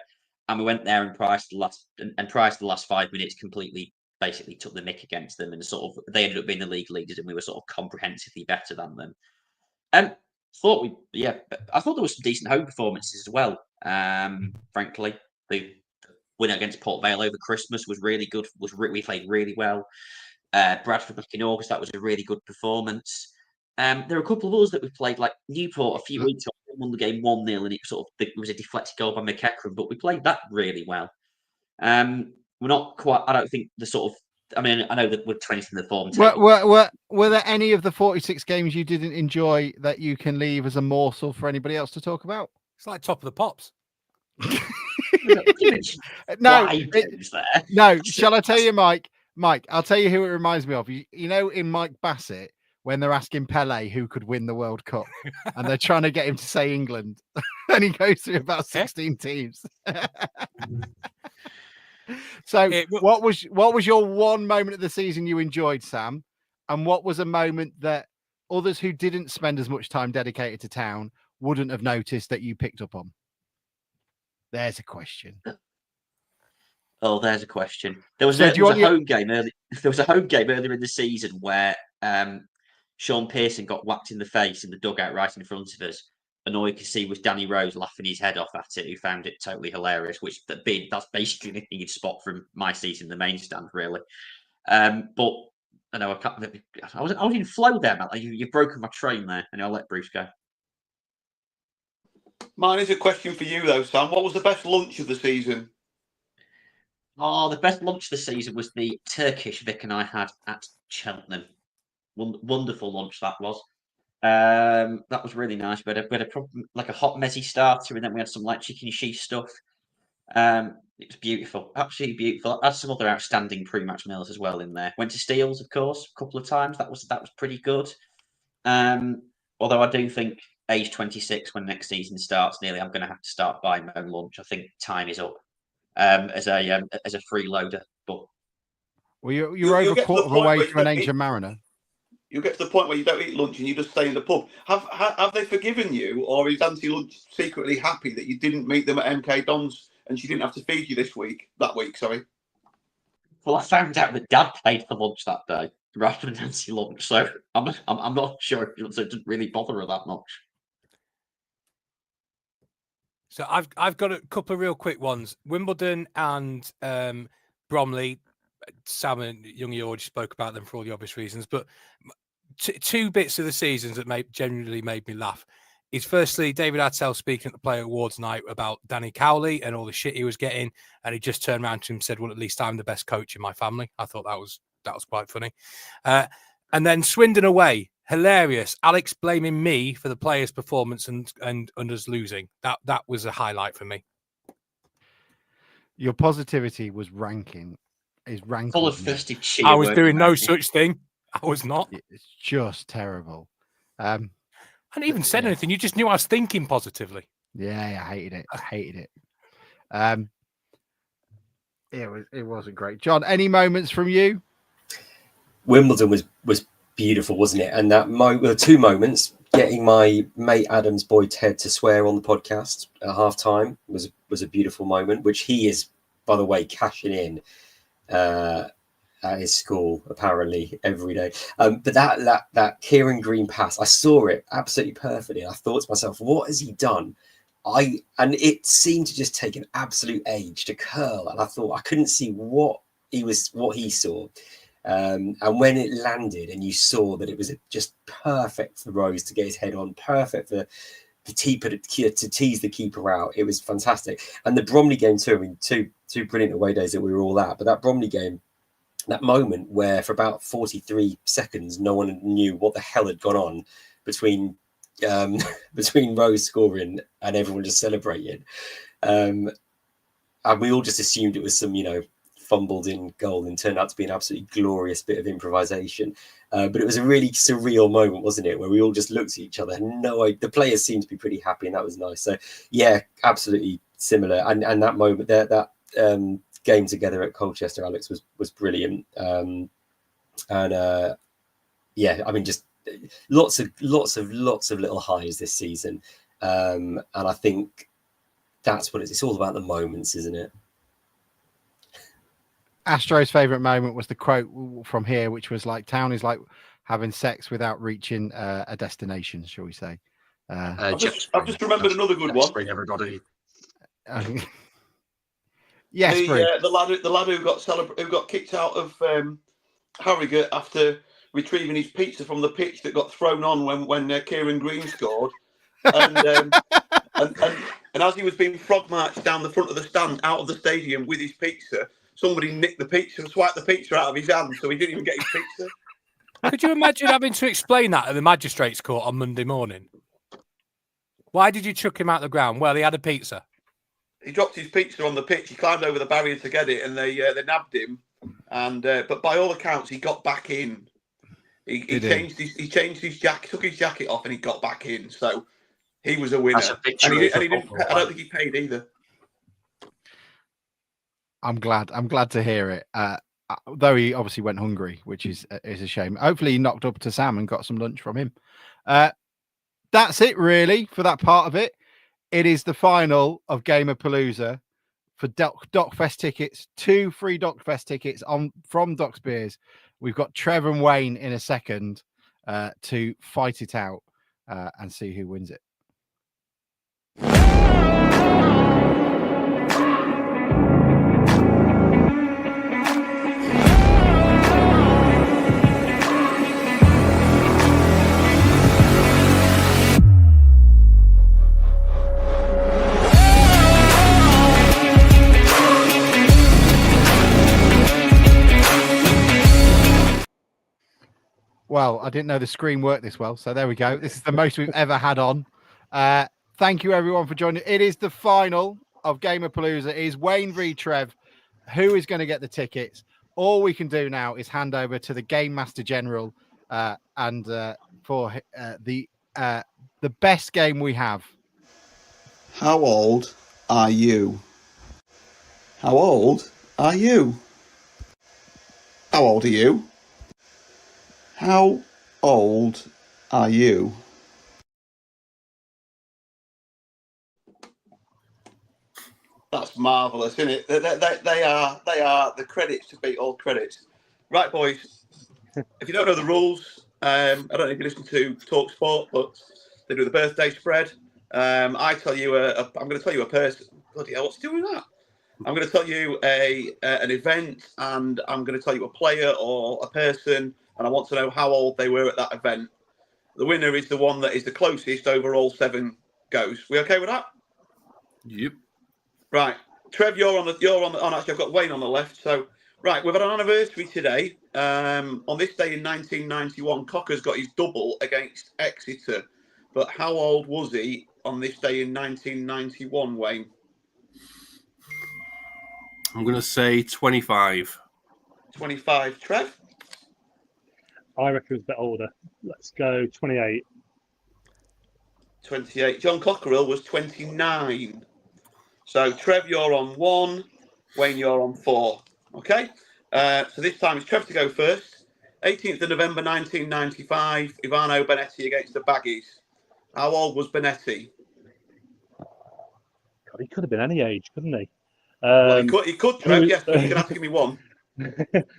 And we went there and prior to the last 5 minutes, completely basically took the mick against them, and sort of they ended up being the league leaders, and we were sort of comprehensively better than them. I thought there was some decent home performances as well. Frankly, the win against Port Vale over Christmas was really good. We played really well. Bradford back in August, that was a really good performance. There are a couple of others that we played, like Newport a few weeks ago, won the game 1-0, and it was a deflected goal by McEachran, but we played that really well. We're not quite. I don't think the sort of. I mean, I know that we're 20th in the form table. Were there any of the 46 games you didn't enjoy that you can leave as a morsel for anybody else to talk about? It's like Top of the Pops. No. Shall I tell you, Mike? Mike, I'll tell you who it reminds me of. You know, in Mike Bassett, when they're asking Pele who could win the World Cup, and they're trying to get him to say England, and he goes through about 16 teams. So, what was your one moment of the season you enjoyed, Sam? And what was a moment that others who didn't spend as much time dedicated to Town wouldn't have noticed that you picked up on? There's a question. Oh, there's a question. There was a home game earlier in the season where Sean Pearson got whacked in the face in the dugout right in front of us. And all you could see was Danny Rose laughing his head off at it, who found it totally hilarious, that's basically anything you'd spot from my season, the main stand, really. But I know I can't. I was in flow there, Matt. You've broken my train there, and I'll let Bruce go. Mine is a question for you though, Sam. What was the best lunch of the season? Oh, the best lunch of the season was the Turkish Vic and I had at Cheltenham. Wonderful lunch that was. That was really nice. We had a hot mezzy starter, and then we had some like chicken sheath stuff. It was beautiful, absolutely beautiful. I had some other outstanding pre-match meals as well in there. Went to Steele's, of course, a couple of times. That was pretty good. Although I do think age 26, when next season starts, nearly I'm going to have to start buying my own lunch. I think time is up as a freeloader. But Well, you're You'll over a get to quarter the of a point way where to you an don't Angel eat- Mariner. You get to the point where you don't eat lunch and you just stay in the pub. Have they forgiven you, or is Auntie Lunch secretly happy that you didn't meet them at MK Don's and she didn't have to feed you that week? Sorry. well, I found out that Dad paid for lunch that day rather than Nancy lunch, so I'm not sure it didn't really bother her that much. So I've got a couple of real quick ones. Wimbledon and Bromley. Sam and Young George spoke about them for all the obvious reasons, but two bits of the seasons that genuinely made me laugh is firstly David Attell speaking at the Player Awards night about Danny Cowley and all the shit he was getting, and he just turned around to him and said, "Well, at least I'm the best coach in my family." I thought that was quite funny. And then Swindon away, hilarious. Alex blaming me for the players' performance and us losing. That was a highlight for me. Your positivity was ranking. Full of festive cheer. I was doing no such thing. I was not. It's just terrible. I hadn't even said anything. You just knew I was thinking positively. Yeah, I hated it. It wasn't great. John, any moments from you? Wimbledon was beautiful, wasn't it? And that two moments, getting my mate Adam's boy Ted to swear on the podcast at halftime was a beautiful moment, which he is, by the way, cashing in at his school apparently every day. But that Kieran Green pass, I saw it absolutely perfectly. I thought to myself, what has he done? And it seemed to just take an absolute age to curl, and I thought I couldn't see what he saw. And when it landed, and you saw that it was just perfect for Rose to get his head on, perfect for the keeper to tease the keeper out. It was fantastic. And the Bromley game too. I mean, two brilliant away days that we were all at. But that Bromley game, that moment where for about 43 seconds, no one knew what the hell had gone on between Rose scoring and everyone just celebrating. And we all just assumed it was some, fumbled in goal, and turned out to be an absolutely glorious bit of improvisation. But it was a really surreal moment, wasn't it? Where we all just looked at each other. The players seemed to be pretty happy, and that was nice. So yeah, absolutely similar. And that moment there, that game together at Colchester, Alex, was brilliant. Yeah, I mean, just lots of little highs this season. And I think that's what it's all about, the moments, isn't it? Astro's favourite moment was the quote from here, which was like, "Town is like having sex without reaching a destination," shall we say? I've just remembered another good one. Spring, everybody. Yes, the lad who got kicked out of Harrogate after retrieving his pizza from the pitch that got thrown on when Kieran Green scored, and as he was being frog marched down the front of the stand out of the stadium with his pizza, somebody nicked the pizza and swiped the pizza out of his hand, so he didn't even get his pizza. Could you imagine having to explain that at the magistrates' court on Monday morning? Why did you chuck him out the ground? Well, he had a pizza. He dropped his pizza on the pitch. He climbed over the barrier to get it, and they nabbed him. And but by all accounts, he got back in. He changed his jacket, took his jacket off, and he got back in. So he was a winner. I don't think he paid either. I'm glad to hear it. Though he obviously went hungry, which is a shame. Hopefully he knocked up to Sam and got some lunch from him. That's it really for that part of it. It is the final of Gameapalooza for Dockfest tickets. 2 free Dockfest tickets from Doc's Beers. We've got Trevor and Wayne in a second to fight it out and see who wins it. Well, I didn't know the screen worked this well, so there we go. This is the most we've ever had on. Thank you, everyone, for joining. It is the final of Gameapalooza. It is Wayne v Trev. Who is going to get the tickets? All we can do now is hand over to the Game Master General and for the best game we have. How old are you? How old are you? How old are you? How old are you? That's marvellous, isn't it? They are the credits to beat all credits. Right, boys. If you don't know the rules, I don't know if you listen to Talk Sport, but they do the birthday spread. I tell you, I'm going to tell you a person. Bloody hell, what's he doing with that? I'm going to tell you an event, and I'm going to tell you a player or a person, and I want to know how old they were at that event. The winner is the one that is the closest over all 7 goes. We okay with that? Yep. Right, Trev, you're on the. Actually, I've got Wayne on the left. So, right, we've had an anniversary today. On this day in 1991, Cocker's got his double against Exeter. But how old was he on this day in 1991, Wayne? I'm going to say 25. 25. Trev? I reckon it was a bit older. Let's go 28. 28. John Cockerill was 29. So, Trev, you're on 1. Wayne, you're on 4. Okay? So this time it's Trev to go first. 18th of November 1995, Ivano Benetti against the Baggies. How old was Benetti? God, he could have been any age, couldn't he? Well, he could, Trev, yes, but you can ask me one.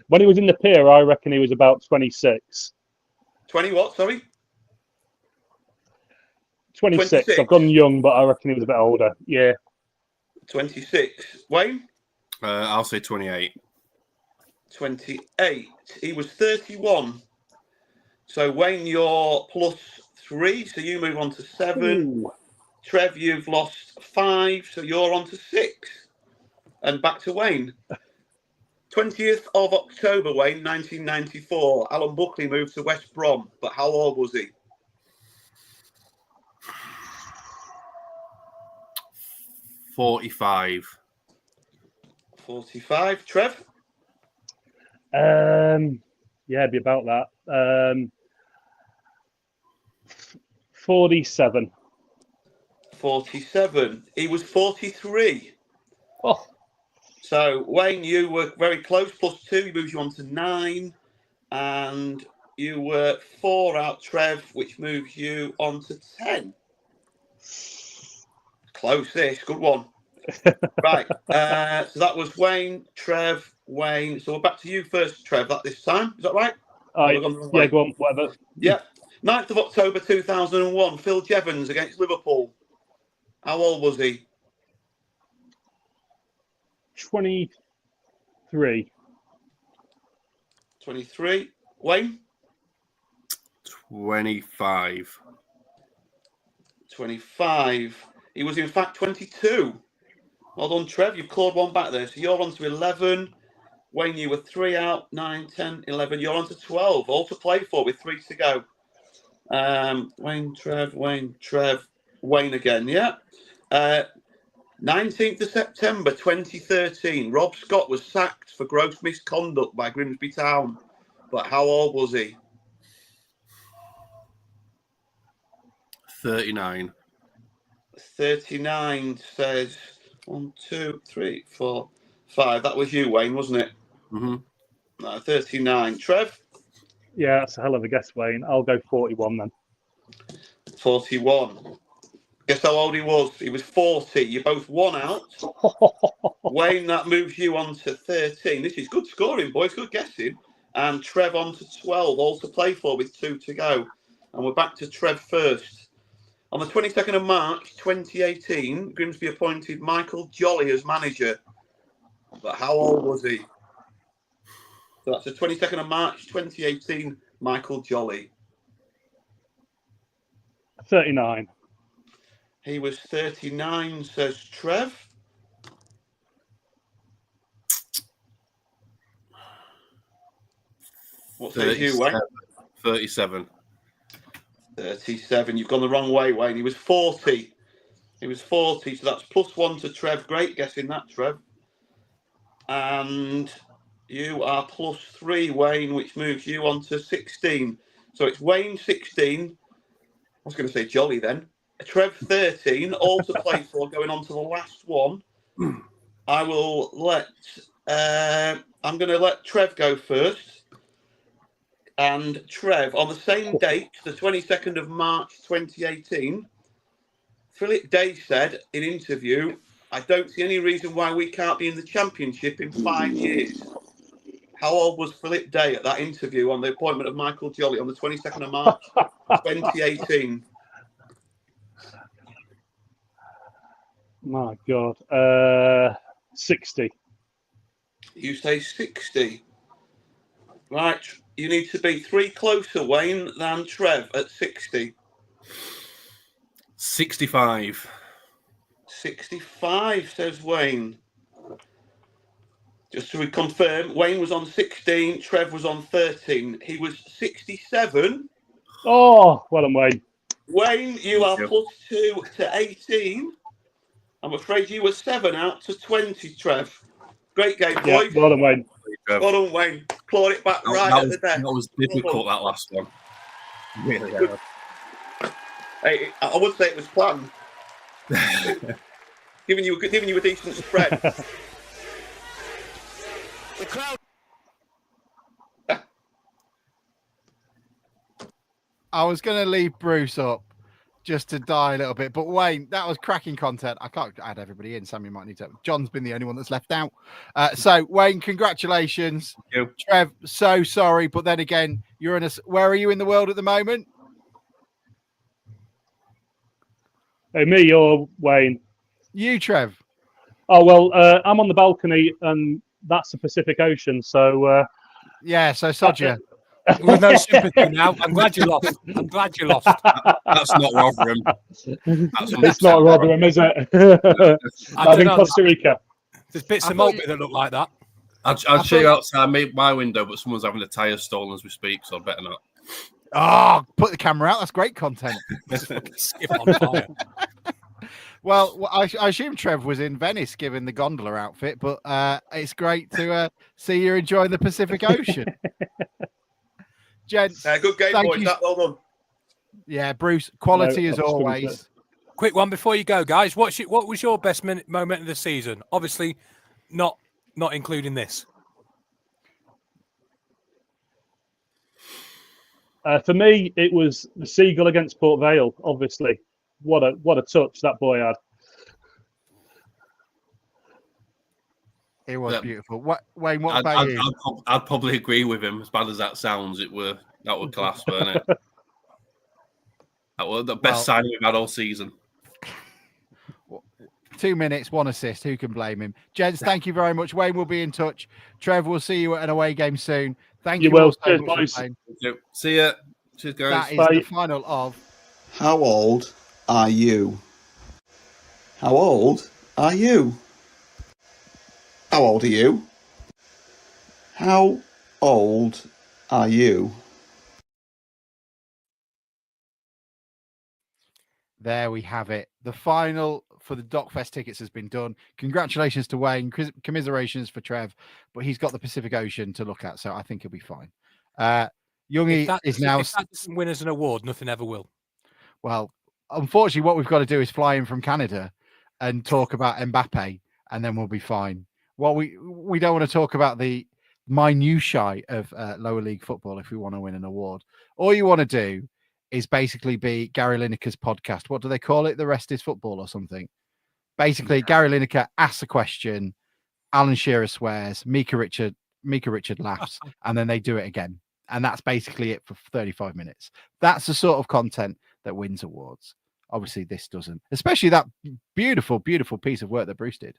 When he was in the pier, I reckon he was about 26. 20 what, sorry? 26. I've gone young, but I reckon he was a bit older. Yeah. 26. Wayne? I'll say 28. 28. He was 31. So, Wayne, you're +3, so you move on to 7. Ooh. Trev, you've lost 5, so you're on to 6. And back to Wayne. 20th of October, Wayne, 1994. Alan Buckley moved to West Brom, but how old was he? 45. 45. Trev? Yeah, it'd be about that. 47. 47. He was 43. Oh. So, Wayne, you were very close, +2. He moves you on to 9. And you were 4 out, Trev, which moves you on to 10. Close-ish. Good one. Right. So that was Wayne, Trev, Wayne. So we're back to you first, Trev, this time. Is that right? Yeah, go on, whatever. Yeah. 9th of October 2001, Phil Jevons against Liverpool. How old was he? 23. 23. Wayne? 25. 25. He was in fact 22. Well done, Trev. You've clawed one back there. So you're on to 11. Wayne, you were 3 out. 9, 10, 11. You're on to 12. All to play for with 3 to go. Wayne, Trev, Wayne again. Yeah. 19th of September 2013. Rob Scott was sacked for gross misconduct by Grimsby Town. But how old was he? 39. 39 says 1, 2, 3, 4, 5. That was you, Wayne, wasn't it? Mm-hmm. 39. Trev? Yeah, that's a hell of a guess, Wayne. I'll go 41 then. 41. Guess how old he was? He was 40. You're both 1 out. Wayne, that moves you on to 13. This is good scoring, boys. Good guessing. And Trev on to 12. All to play for with 2 to go. And we're back to Trev first. On the 22nd of March 2018, Grimsby appointed Michael Jolly as manager. But how old was he? So that's the 22nd of March 2018, Michael Jolly. 39. He was 39, says Trev. What says you, Wayne? 37. 37. You've gone the wrong way, Wayne. He was 40. So that's +1 to Trev. Great guessing that, Trev. And you are +3, Wayne, which moves you on to 16. So it's Wayne 16. I was going to say jolly then. Trev 13, all to play for, going on to the last one. I will let... I'm going to let Trev go first. And Trev, on the same date, the 22nd of March 2018, Philip Day said in interview, I don't see any reason why we can't be in the Championship in 5 years. How old was Philip Day at that interview on the appointment of Michael Jolly on the 22nd of March 2018? My God. 60. You say 60. Right, you need to be 3 closer, Wayne, than Trev at 60. 65. 65, says Wayne. Just to reconfirm, Wayne was on 16, Trev was on 13. He was 67. Oh, well done, Wayne. Wayne, you are +2 to 18. I'm afraid you were 7 out to 20, Trev. Great game, Yeah, boys. well done, Wayne. Well done, Wayne. Clawed it back right at the death. That was difficult, that last one. Really. Hey, I would say it was planned. giving you a decent spread. The crowd. I was going to leave Bruce up just to die a little bit, but Wayne, that was cracking content. I can't add everybody in. Sam, you might need to. John's been the only one that's left out. So Wayne, congratulations. Thank you. Trev, so sorry, but then again, you're in a. Where are you in the world at the moment? Hey, me or Wayne? You, Trev. Oh, well, I'm on the balcony and that's the Pacific Ocean. So, yeah, so sod you. With no sympathy now. I'm glad you lost. That's not Rotherham. It's not Rotherham, is it? I'm in Costa Rica. There's bits of Malta that look like that. I'll show you outside my window, but someone's having a tyre stolen as we speak, so I better not. Oh, put the camera out. That's great content. Skip on fire. Well, I assume Trev was in Venice given the gondola outfit, but it's great to see you enjoying the Pacific Ocean. Gents, good game, boys. Well done. Yeah, Bruce, quality as always. Quick one before you go, guys. What was your best moment of the season? Obviously, not including this. For me, it was the seagull against Port Vale. Obviously, what a touch that boy had. It was beautiful. Wayne, what about you? I'd probably agree with him. As bad as that sounds, that were class, weren't it? That was the best signing we've had all season. 2 minutes, 1 assist. Who can blame him? Gents, thank you very much. Wayne will be in touch. Trev, we'll see you at an away game soon. Thank you all so much for playing. See ya. Cheers, guys. That is the final of How old are you? How old are you? How old are you? How old are you? There we have it. The final for the Dockfest tickets has been done. Congratulations to Wayne. Commiserations for Trev, but he's got the Pacific Ocean to look at, so I think he'll be fine. Youngie is now. If that doesn't win us an award, nothing ever will. Well, unfortunately, what we've got to do is fly in from Canada and talk about Mbappe, and then we'll be fine. Well, we don't want to talk about the minutiae of lower league football if we want to win an award. All you want to do is basically be Gary Lineker's podcast. What do they call it? The Rest is Football or something. Basically, Gary Lineker asks a question, Alan Shearer swears, Mika Richard laughs, and then they do it again. And that's basically it for 35 minutes. That's the sort of content that wins awards. Obviously, this doesn't. Especially that beautiful, beautiful piece of work that Bruce did.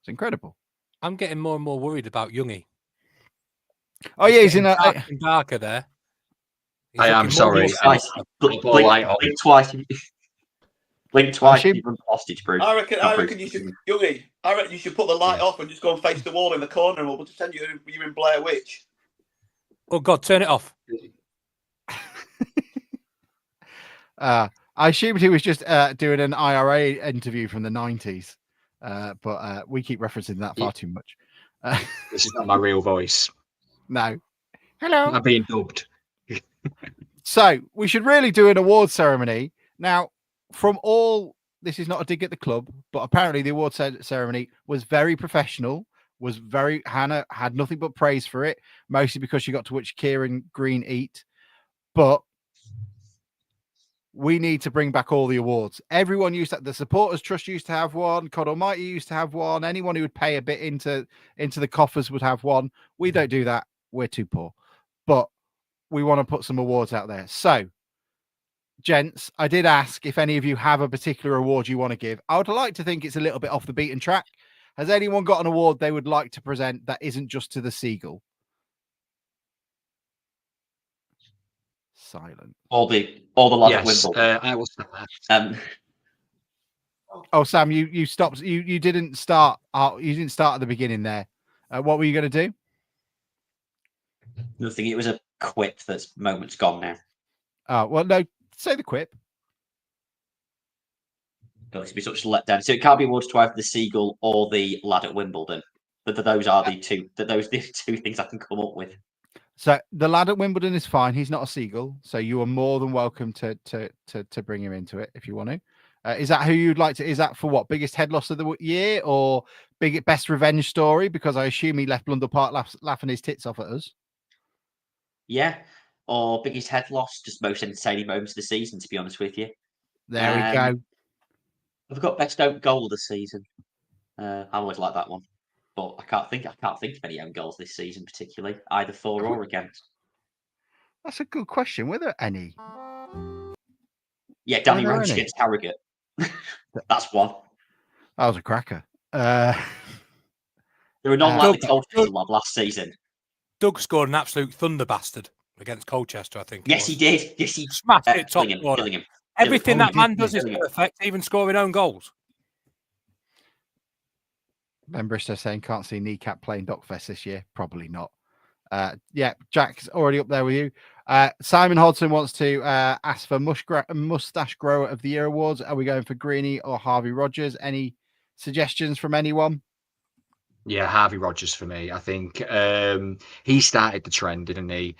It's incredible. I'm getting more and more worried about Youngie. Oh, yeah, he's in a... darker there. I am sorry. Blink twice. Blink twice. You run hostage, Bruce. I reckon you should, Youngie. I reckon you should put the light off and just go and face the wall in the corner, and we'll pretend you're in Blair Witch. Oh God, turn it off. I assumed he was just doing an IRA interview from the 90s, but we keep referencing that far too much. This is not my real voice. No. Hello. I'm being dubbed. So we should really do an award ceremony. Now, from all, this is not a dig at the club, but apparently the award ceremony was very professional, Hannah had nothing but praise for it, mostly because she got to watch Kieran Green eat. But we need to bring back all the awards. Everyone used to, the Supporters Trust used to have one, Cod Almighty used to have one, anyone who would pay a bit into the coffers would have one. We don't do that. We're too poor. But we want to put some awards out there. So, gents, I did ask if any of you have a particular award you want to give. I would like to think it's a little bit off the beaten track. Has anyone got an award they would like to present that isn't just to the Seagull? Silent. All the lads at Yes, Wimbledon. I will. Oh, Sam, you stopped. You didn't start. You didn't start at the beginning there. What were you going to do? Nothing. It was a quip that's moments gone now. Oh, well, no. Say the quip. It's be such a letdown. So it can't be awards to either the Seagull or the lad at Wimbledon. But those are the two. Those are the two things I can come up with. So the lad at Wimbledon is fine. He's not a Seagull, so you are more than welcome to bring him into it if you want to. Is that who you'd like to? Is that for what? Biggest head loss of the year or best revenge story? Because I assume he left Blundell Park laughing his tits off at us. Yeah, or biggest head loss, just most entertaining moments of the season. To be honest with you, there we go. I've got best own goal of the season. I always like that one, but I can't think of any own goals this season particularly, either for or against. That's a good question. Were there any? Yeah, Danny Roach against Harrogate. That's one. That was a cracker. There were none like the Colchester lad last season. Doug scored an absolute thunder bastard against Colchester, I think. Yes, he did. Yes, he smashed it top corner. Killing him. Everything that man does is perfect, even scoring own goals. Ben Bristow saying can't see Kneecap playing Dockfest this year. Probably not. Yeah, Jack's already up there with you. Simon Hodson wants to ask for Mustache Grower of the Year awards. Are we going for Greeny or Harvey Rogers? Any suggestions from anyone? Yeah, Harvey Rogers for me. I think he started the trend, didn't he?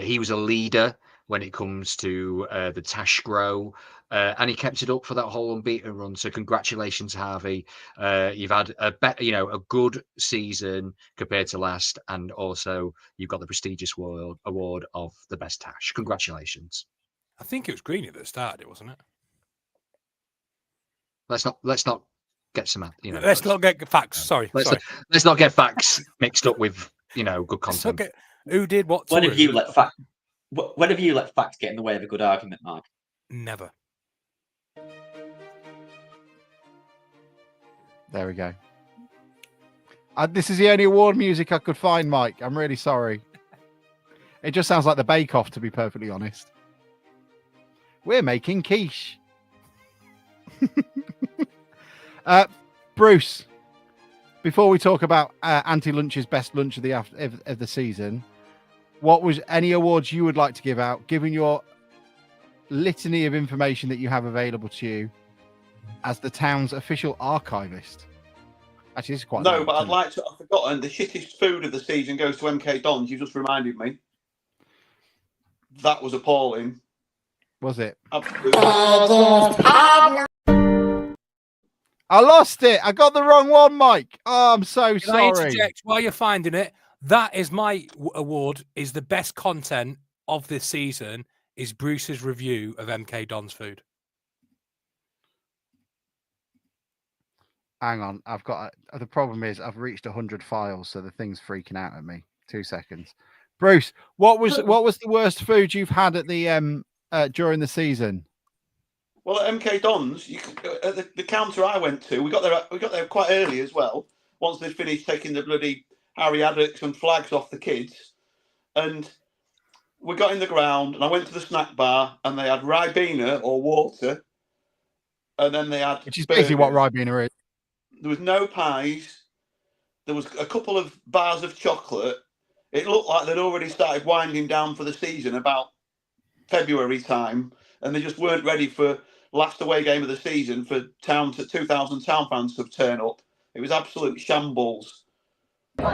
He was a leader when it comes to the Tash Grow, and he kept it up for that whole unbeaten run. So congratulations, Harvey. You've had a good season compared to last, and also you've got the prestigious award of the best Tash. Congratulations. I think it was Greeny that started it, wasn't it? Let's not get some. Let's not get facts. Sorry. Let's not get facts mixed up with good content. Who did what? When have you let facts get in the way of a good argument, Mark? Never. There we go. This is the only award music I could find, Mike. I'm really sorry. It just sounds like the Bake Off, to be perfectly honest. We're making quiche. Bruce, before we talk about Auntie Lunch's best lunch of the season, what was any awards you would like to give out, given your litany of information that you have available to you as the town's official archivist? Actually, this is quite no, but I'd like to. I've forgotten the shittest food of the season goes to MK Dons. You just reminded me. That was appalling. Was it? Absolutely. I lost it. I got the wrong one, Mike. Oh, I'm so Can sorry. I interject while you're finding it? That is my award. Is the best content of this season is Bruce's review of MK Don's food. Hang on, I've got the problem is I've reached 100 files, so the thing's freaking out at me. 2 seconds. Bruce, what was the worst food you've had at the during the season? Well, at MK Dons, at the counter I went to, we got there quite early as well. Once they'd finished taking the bloody Harry Haddocks and flags off the kids, and we got in the ground, and I went to the snack bar, and they had Ribena or water, and then they had which is basically what Ribena is. There was no pies. There was a couple of bars of chocolate. It looked like they'd already started winding down for the season about February time. and they just weren't ready for last away game of the season for 2,000 town fans to turn up. It was absolute shambles. We've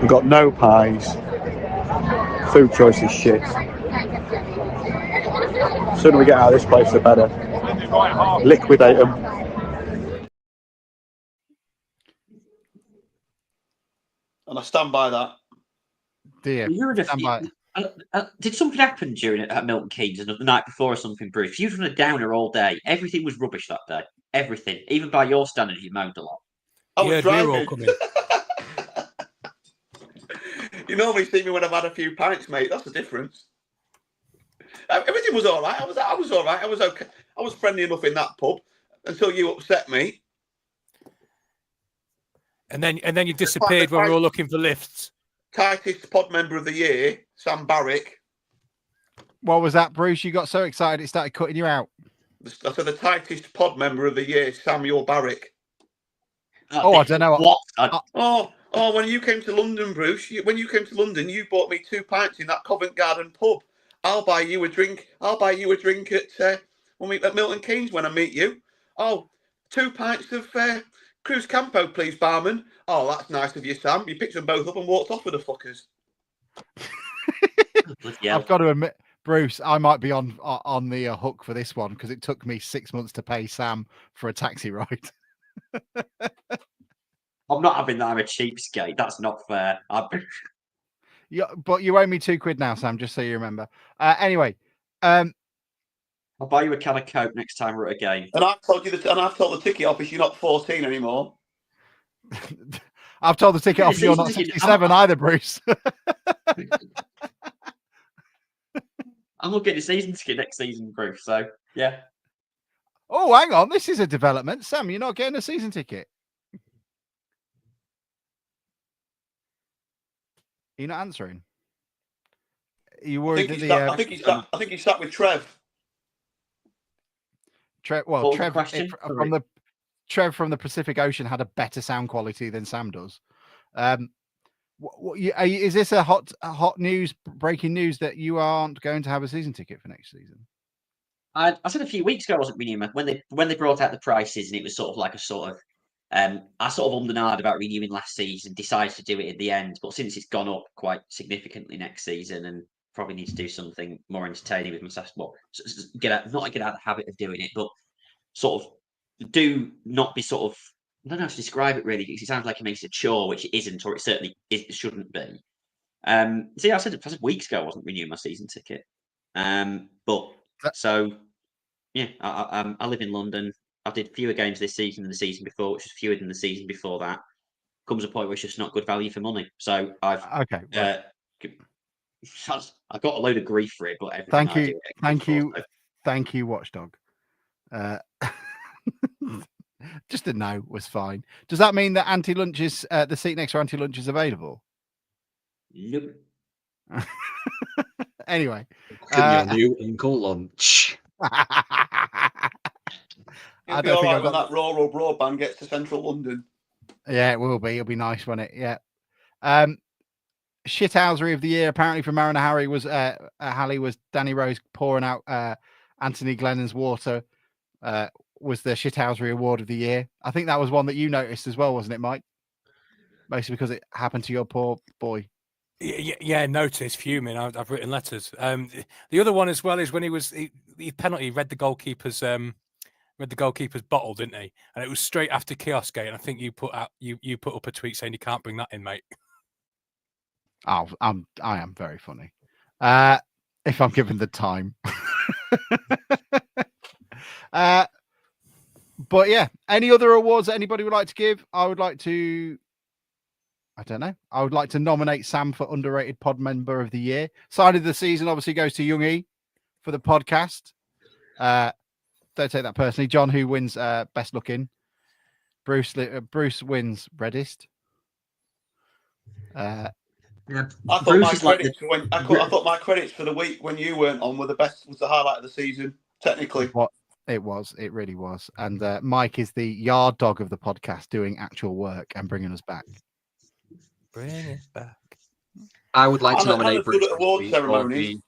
got no pies. Food choice is shit. The sooner we get out of this place, the better. Liquidate them. And I stand by that. Dear, did something happen during it at Milton Keynes the night before or something, Bruce? You've run a downer all day. Everything was rubbish that day. Everything. Even by your standards, you moaned a lot. I was driving. You normally see me when I've had a few pints, mate. That's the difference. Everything was all right. I was all right. I was okay. I was friendly enough in that pub until you upset me. And then you disappeared when we were all looking for lifts. Tightest pod member of the year, Sam Barrick. What was that, Bruce? You got so excited it started cutting you out. I said the tightest pod member of the year, Samuel Barrick. I don't know what. Oh, when you came to London, Bruce. When you came to London, you bought me 2 pints in that Covent Garden pub. I'll buy you a drink. I'll buy you a drink at Milton Keynes when I meet you. Oh, 2 pints of Cruz Campo, please, barman. Oh, that's nice of you, Sam. You picked them both up and walked off with the fuckers. I've got to admit, Bruce, I might be on the hook for this one because it took me 6 months to pay Sam for a taxi ride. I'm not having that. I'm a cheapskate. That's not fair. Yeah, but you owe me £2 now, Sam. Just so you remember. Anyway, I'll buy you a can of Coke next time we're at a game. And I've told the ticket office you're not 14 anymore. I've told the ticket office you're not 67 either, Bruce. I'm not getting a season ticket next season, Bruce. So yeah. Oh, hang on. This is a development, Sam. You're not getting a season ticket. You're not answering. Are you worried I think he's sat with Trev. Trev from the Pacific Ocean had a better sound quality than Sam does. Is this a hot news, breaking news that you aren't going to have a season ticket for next season? I said a few weeks ago I wasn't renewing when they brought out the prices, and it was sort of like I sort of ummed and ahed about renewing last season, decided to do it at the end, but since it's gone up quite significantly next season, and probably need to do something more entertaining with myself. Well, get out of the habit of doing it, but sort of do not be sort of, I don't know how to describe it really, because it sounds like it makes a chore, which it isn't, or it certainly shouldn't be. I said weeks ago I wasn't renewing my season ticket. So yeah, I live in London. I did fewer games this season than the season before, which was fewer than the season before that. Comes a point where it's just not good value for money. So I got a load of grief for it, but thank you, Watchdog. Just a no was fine. Does that mean that anti-lunch is the seat next to anti-lunch is available? Nope. Anyway, your new Uncle Lunch. It'll be all right when that rural broadband gets to central London. Yeah, it will be. It'll be nice, won't it? Yeah. Shithousery of the year, apparently, for Mariner Harry was Halley was Danny Rose pouring out Anthony Glennon's water. Was the Shithousery award of the year. I think that was one that you noticed as well, wasn't it, Mike? Mostly because it happened to your poor boy. Yeah, notice fuming. I've written letters. The other one as well is when he penalty read the goalkeeper's bottle, didn't he? And it was straight after Kiosk Gate. And I think you put up a tweet saying you can't bring that in, mate. Oh, I am very funny. If I'm given the time. But yeah, any other awards that anybody would like to give? I would like to nominate Sam for underrated pod member of the year. Side of the season obviously goes to Young E for the podcast. Don't take that personally. John, who wins best looking. Bruce wins reddest. I thought my credits for the week when you weren't on was the highlight of the season. Technically, it really was. And Mike is the yard dog of the podcast, doing actual work and bringing us back. Bring it back. I would like to nominate Bruce award ceremonies.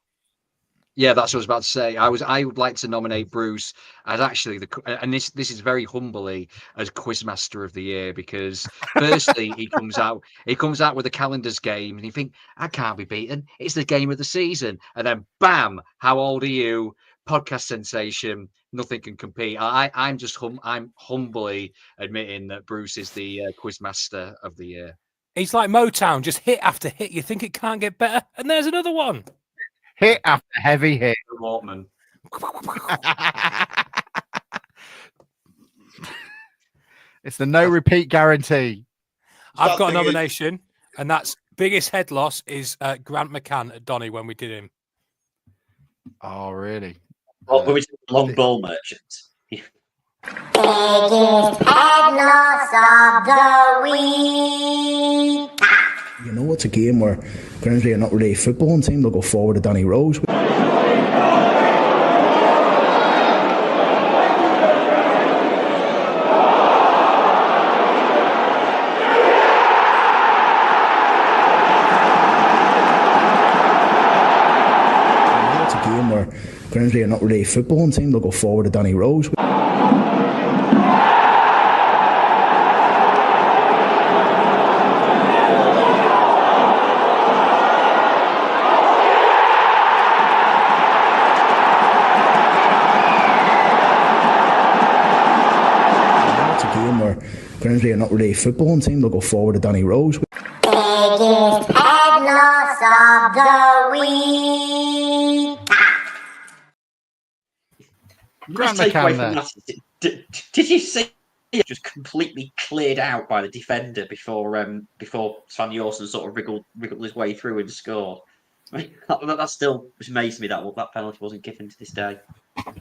Yeah, that's what I was about to say. I would like to nominate Bruce as actually and this is very humbly, as Quizmaster of the Year, because firstly he comes out with a calendar's game and you think, I can't be beaten. It's the game of the season. And then bam, how old are you? Podcast sensation, nothing can compete. I'm humbly admitting that Bruce is the Quizmaster of the Year. He's like Motown, just hit after hit. You think it can't get better, and there's another one. Hit after heavy hit. Walkman. It's the no repeat guarantee. I've got a nomination, and that's biggest head loss is Grant McCann at Donny when we did him. Oh, really? Well, when we did Long Ball Merchant. Biggest head loss of the week. You know, it's a game where Grimsby are not really a footballing team. They'll go forward to Danny Rose. Grimsby are not really a footballing team. They'll go forward to Danny Rose. It's a game where Grimsby are not really a footballing team. They'll go forward to Danny Rose. Biggest head loss of the week. Just take away from that. Did you see it just completely cleared out by the defender before Svan Jorsen sort of wriggled his way through and scored? I mean, that still just amazed me that penalty wasn't given to this day.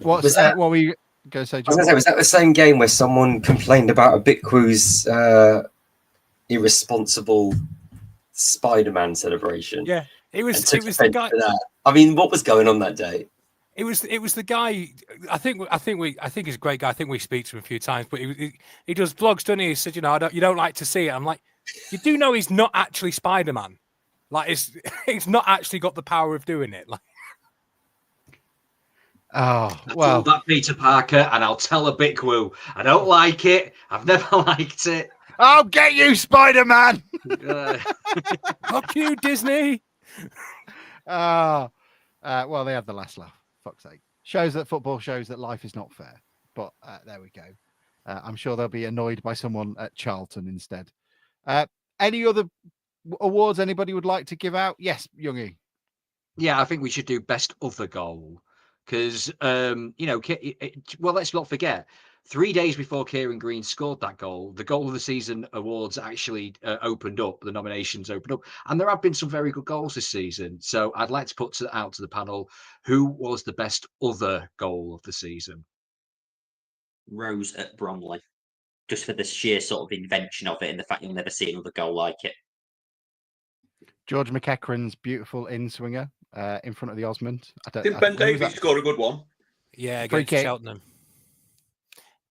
What were you going to say, John? Was that the same game where someone complained about a Bitquo's irresponsible Spider-Man celebration? Yeah, it was the guy. I mean, what was going on that day? It was the guy. I think he's a great guy. I think we speak to him a few times, but he does vlogs, doesn't he? He said, you don't like to see it. I'm like, you do know he's not actually Spider-Man. Like he's not actually got the power of doing it. Like, oh I well, told that Peter Parker, and I'll tell a Bitquo. I don't like it. I've never liked it. I'll get you, Spider-Man. Fuck you, Disney. Well, they have the last laugh. Fuck's sake. Football shows that life is not fair. But there we go. I'm sure they'll be annoyed by someone at Charlton instead. Any other awards anybody would like to give out? Yes, Youngie. Yeah, I think we should do best other goal because, well, let's not forget, 3 days before Kieran Green scored that goal, the Goal of the Season awards actually opened up, the nominations opened up, and there have been some very good goals this season. So I'd like to put out to the panel, who was the best other goal of the season? Rose at Bromley, just for the sheer sort of invention of it and the fact you'll never see another goal like it. George McEachran's beautiful in-swinger in front of the Osmond. Did Ben Davies score a good one? Yeah, against Cheltenham.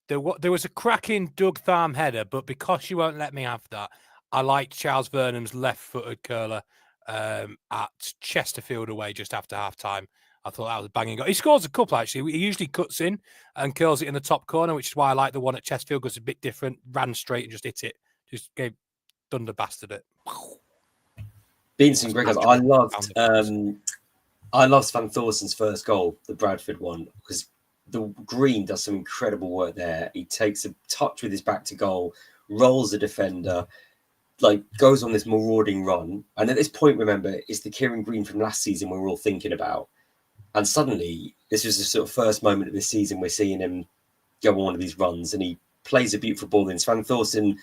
There was a cracking Doug Tharm header, but because you won't let me have that, I liked Charles Vernon's left-footed curler at Chesterfield away just after half-time. I thought that was a banging goal. He scores a couple, actually. He usually cuts in and curls it in the top corner, which is why I like the one at Chesterfield, because it's a bit different. Ran straight and just hit it. Just gave thunder bastard it. Beans and Gregor, I loved Svan Thorsen's first goal, the Bradford one, because the Green does some incredible work there. He takes a touch with his back to goal, rolls the defender, goes on this marauding run. And at this point, remember, it's the Kieran Green from last season we're all thinking about. And suddenly, this was the sort of first moment of this season we're seeing him go on one of these runs, and he plays a beautiful ball in. Svan Thorsen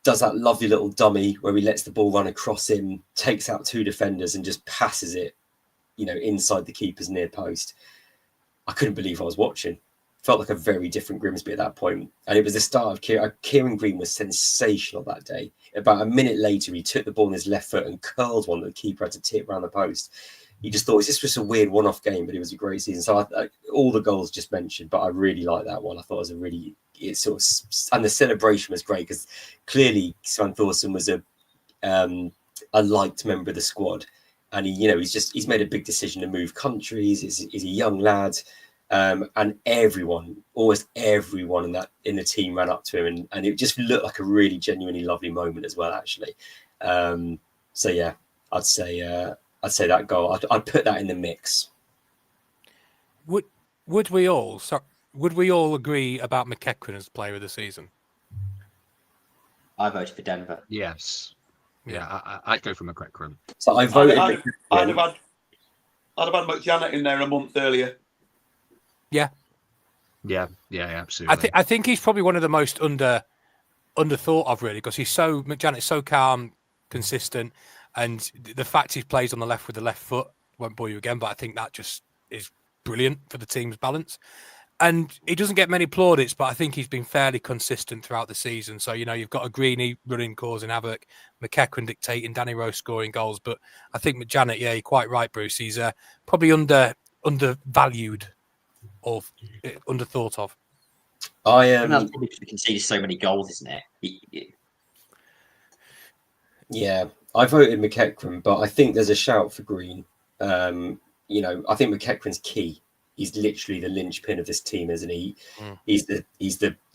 does that lovely little dummy where he lets the ball run across him, takes out two defenders and just passes it, inside the keeper's near post. I couldn't believe I was watching. Felt like a very different Grimsby at that point. And it was the start of Kieran Green was sensational that day. About a minute later, he took the ball in his left foot and curled one that the keeper had to tip around the post. You just thought, is this just a weird one-off game? But it was a great season. So all the goals just mentioned, but I really like that one. I thought it was and the celebration was great because clearly Svan Thorsen was a liked member of the squad. and he's made a big decision to move countries. He's a young lad, and almost everyone in the team ran up to him, and it just looked like a really genuinely lovely moment as well, actually. So yeah, I'd say that goal. I'd put that in the mix. Would we all agree about McEachran as player of the season? I voted for Denver. Yes. Yeah, I'd go for McEachran. So I voted. I'd have had McJanet in there a month earlier. Yeah. Yeah, absolutely. I think he's probably one of the most under thought of, really, because McJanet's so calm, consistent, and the fact he plays on the left with the left foot won't bore you again, but I think that just is brilliant for the team's balance. And he doesn't get many plaudits, but I think he's been fairly consistent throughout the season. So, you've got a Greenie running, causing havoc, McEachran dictating, Danny Rose scoring goals. But I think McJanet, yeah, you're quite right, Bruce. He's probably undervalued or underthought of. And that's probably because we conceded so many goals, isn't it? Yeah, I voted McEachran, but I think there's a shout for Green. I think McEachran's key. He's literally the linchpin of this team, isn't he? He's the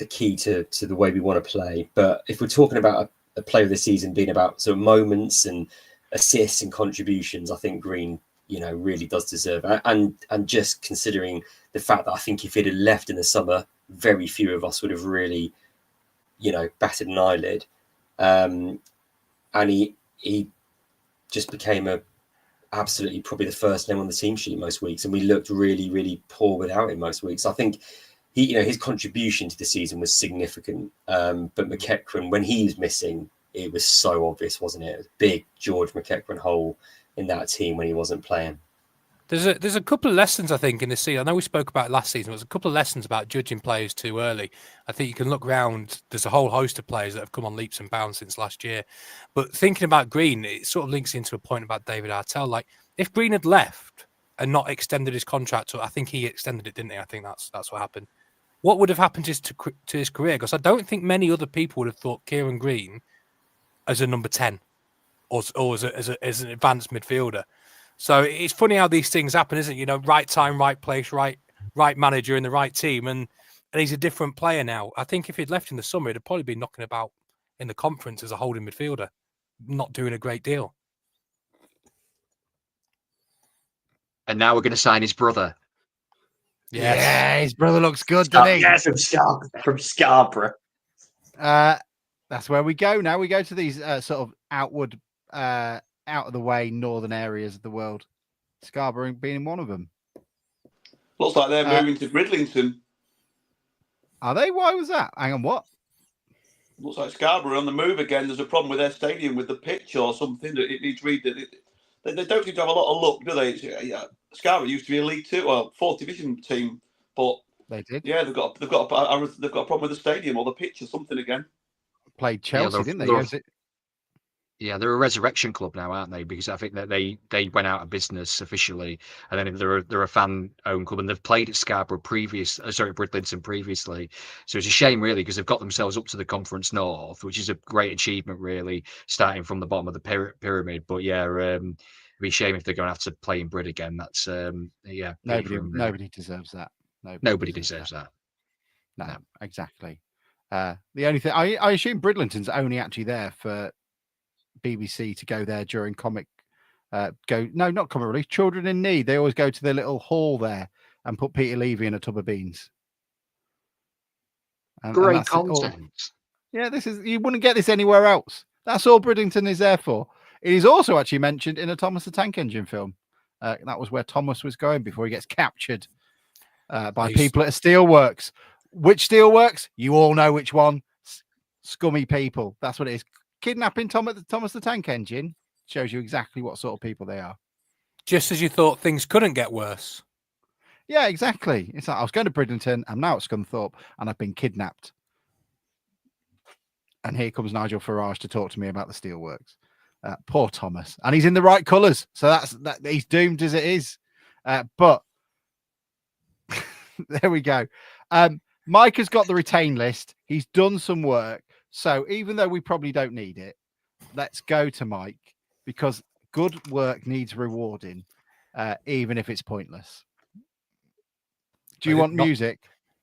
key to the way we want to play. But if we're talking about a player of the season being about sort of moments and assists and contributions, I think Green, really does deserve it. And just considering the fact that I think if he'd have left in the summer, very few of us would have really, batted an eyelid. And he just became absolutely probably the first name on the team sheet most weeks, and we looked really, really poor without him most weeks. I think his contribution to the season was significant. But McEachran, when he was missing, it was so obvious, wasn't it? It was a big George McEachran hole in that team when he wasn't playing. There's a couple of lessons, I think, in this season. I know we spoke about it last season. There's a couple of lessons about judging players too early. I think you can look around. There's a whole host of players that have come on leaps and bounds since last year. But thinking about Green, it sort of links into a point about David Artell. Like, if Green had left and not extended his contract, I think he extended it, didn't he? I think that's what happened. What would have happened to his career? Because I don't think many other people would have thought Kieran Green as a number 10 or as an advanced midfielder. So it's funny how these things happen, isn't it? Right time, right place, right manager in the right team, and he's a different player now. I think if he'd left in the summer, he'd probably be knocking about in the conference as a holding midfielder, not doing a great deal. And now we're going to sign his brother. Yes. Yeah, his brother looks good, doesn't he? Yes, from Scarborough. That's where we go now. We go to these sort of outward, out of the way northern areas of the world. Scarborough being one of them. Looks like they're moving to Bridlington. Are they? Why was that? Hang on, what? Looks like Scarborough on the move again. There's a problem with their stadium with the pitch or something. That it needs read. They don't seem to have a lot of luck, do they? Scarborough used to be a League Two, well, 4th Division team, but they did. Yeah, they've got a problem with the stadium or the pitch or something again. Played Chelsea, didn't they? Yeah, they're a resurrection club now, aren't they? Because I think that they went out of business officially, and then they're a fan-owned club, and they've played at Bridlington previously. So it's a shame, really, because they've got themselves up to the Conference North, which is a great achievement, really, starting from the bottom of the pyramid. But yeah, it'd be a shame if they're going to have to play in Brid again. That's nobody deserves that. Nobody deserves that. No, exactly. The only thing I assume Bridlington's only actually there for BBC to go there during not comic relief, Children in Need. They always go to their little hall there and put Peter Levy in a tub of beans. Great content. Yeah, you wouldn't get this anywhere else. That's all Bridlington is there for. It is also actually mentioned in a Thomas the Tank Engine film. That was where Thomas was going before he gets captured by people at a steelworks. Which steelworks? You all know which one. Scummy people. That's what it is. Kidnapping Thomas the Tank Engine shows you exactly what sort of people they are. Just as you thought things couldn't get worse. Yeah, exactly. It's like I was going to Bridlington, I'm now at Scunthorpe, and I've been kidnapped. And here comes Nigel Farage to talk to me about the steelworks. Poor Thomas, and he's in the right colours, so that he's doomed as it is. But there we go. Mike has got the retain list. He's done some work. So even though we probably don't need it, let's go to Mike, because good work needs rewarding, even if it's pointless. Do you want music?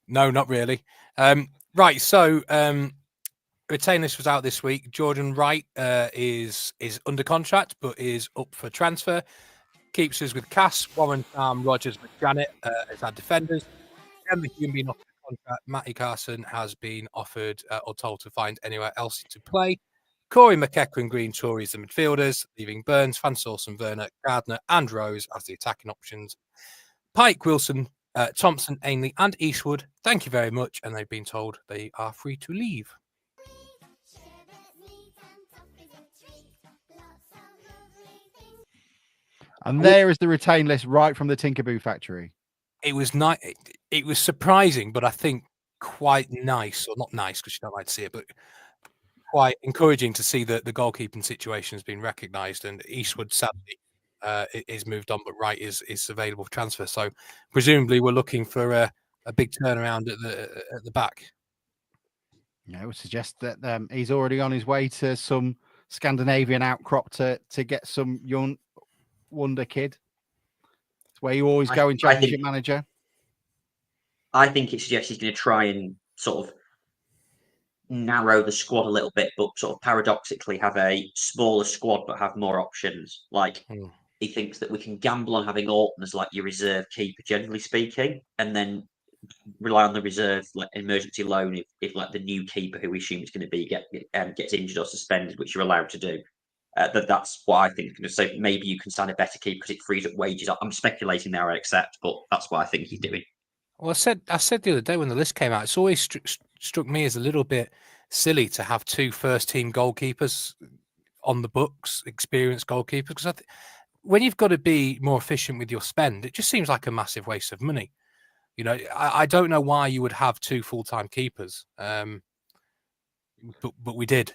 No, not really. Right, so retain list was out this week. Jordan Wright is under contract, but is up for transfer. Keeps us with Cass, Warren, Rogers, McJanet as our defenders. Emma Hume being offered a contract. Matty Carson has been offered or told to find anywhere else to play. Corey McEachran and Green Tory as the midfielders, leaving Burns, Van Sausen, Werner, Gardner, and Rose as the attacking options. Pike, Wilson, Thompson, Ainley, and Eastwood, thank you very much. And they've been told they are free to leave. And there is the retain list right from the Tinkerboo factory. It was nice. It was surprising, but I think quite nice, or not nice because you don't like to see it, but quite encouraging to see that the goalkeeping situation has been recognised. And Eastwood sadly is moved on, but Wright is available for transfer. So presumably we're looking for a big turnaround at the back. Yeah, I would suggest that he's already on his way to some Scandinavian outcrop to get some young wonder kid. It's where you always go in Championship Manager. I think it suggests he's going to try and sort of narrow the squad a little bit, but sort of paradoxically have a smaller squad but have more options. Like he thinks that we can gamble on having Orton as like your reserve keeper, generally speaking, and then rely on the reserve like emergency loan if like the new keeper who we assume it's going to be gets injured or suspended, which you're allowed to do. That's what I think. So maybe you can sign a better keeper because it frees up wages. I'm speculating there, I accept, but that's what I think he's doing. Well, I said the other day when the list came out, it's always struck me as a little bit silly to have two first-team goalkeepers on the books, experienced goalkeepers, because when you've got to be more efficient with your spend, it just seems like a massive waste of money. You know, I don't know why you would have two full-time keepers, but we did.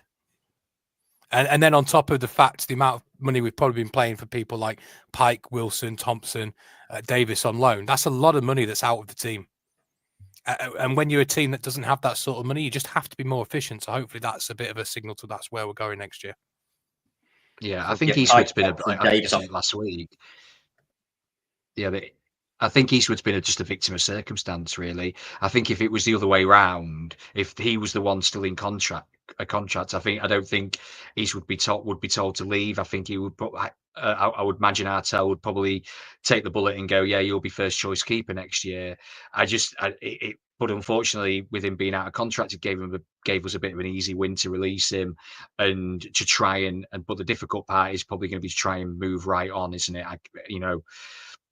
And then on top of the fact, the amount of money we've probably been paying for people like Pike, Wilson, Thompson, Davis on loan, that's a lot of money that's out of the team. And when you're a team that doesn't have that sort of money, you just have to be more efficient. So hopefully that's a bit of a signal to that's where we're going next year. Yeah, I think Eastwood's been I said it last week. Yeah, I think Eastwood's been just a victim of circumstance, really. I think if it was the other way round, if he was the one still in contract, I don't think Eastwood would be told to leave. I think he would. I would imagine Artell would probably take the bullet and go, "Yeah, you'll be first choice keeper next year." But unfortunately, with him being out of contract, it gave us a bit of an easy win to release him and to try and. But the difficult part is probably going to be to try and move right on, isn't it?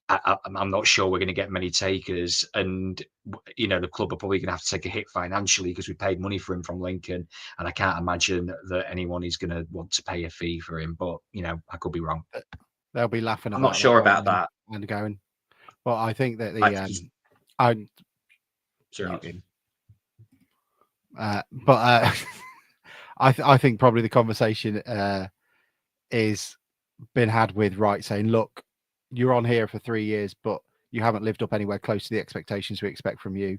I'm not sure we're going to get many takers, and the club are probably going to have to take a hit financially because we paid money for him from Lincoln, and I can't imagine that anyone is going to want to pay a fee for him. But I could be wrong. They'll be laughing. I'm not sure about that. And going, well, I think that I think probably the conversation is been had with Wright saying, look, you're on here for 3 years, but you haven't lived up anywhere close to the expectations we expect from you.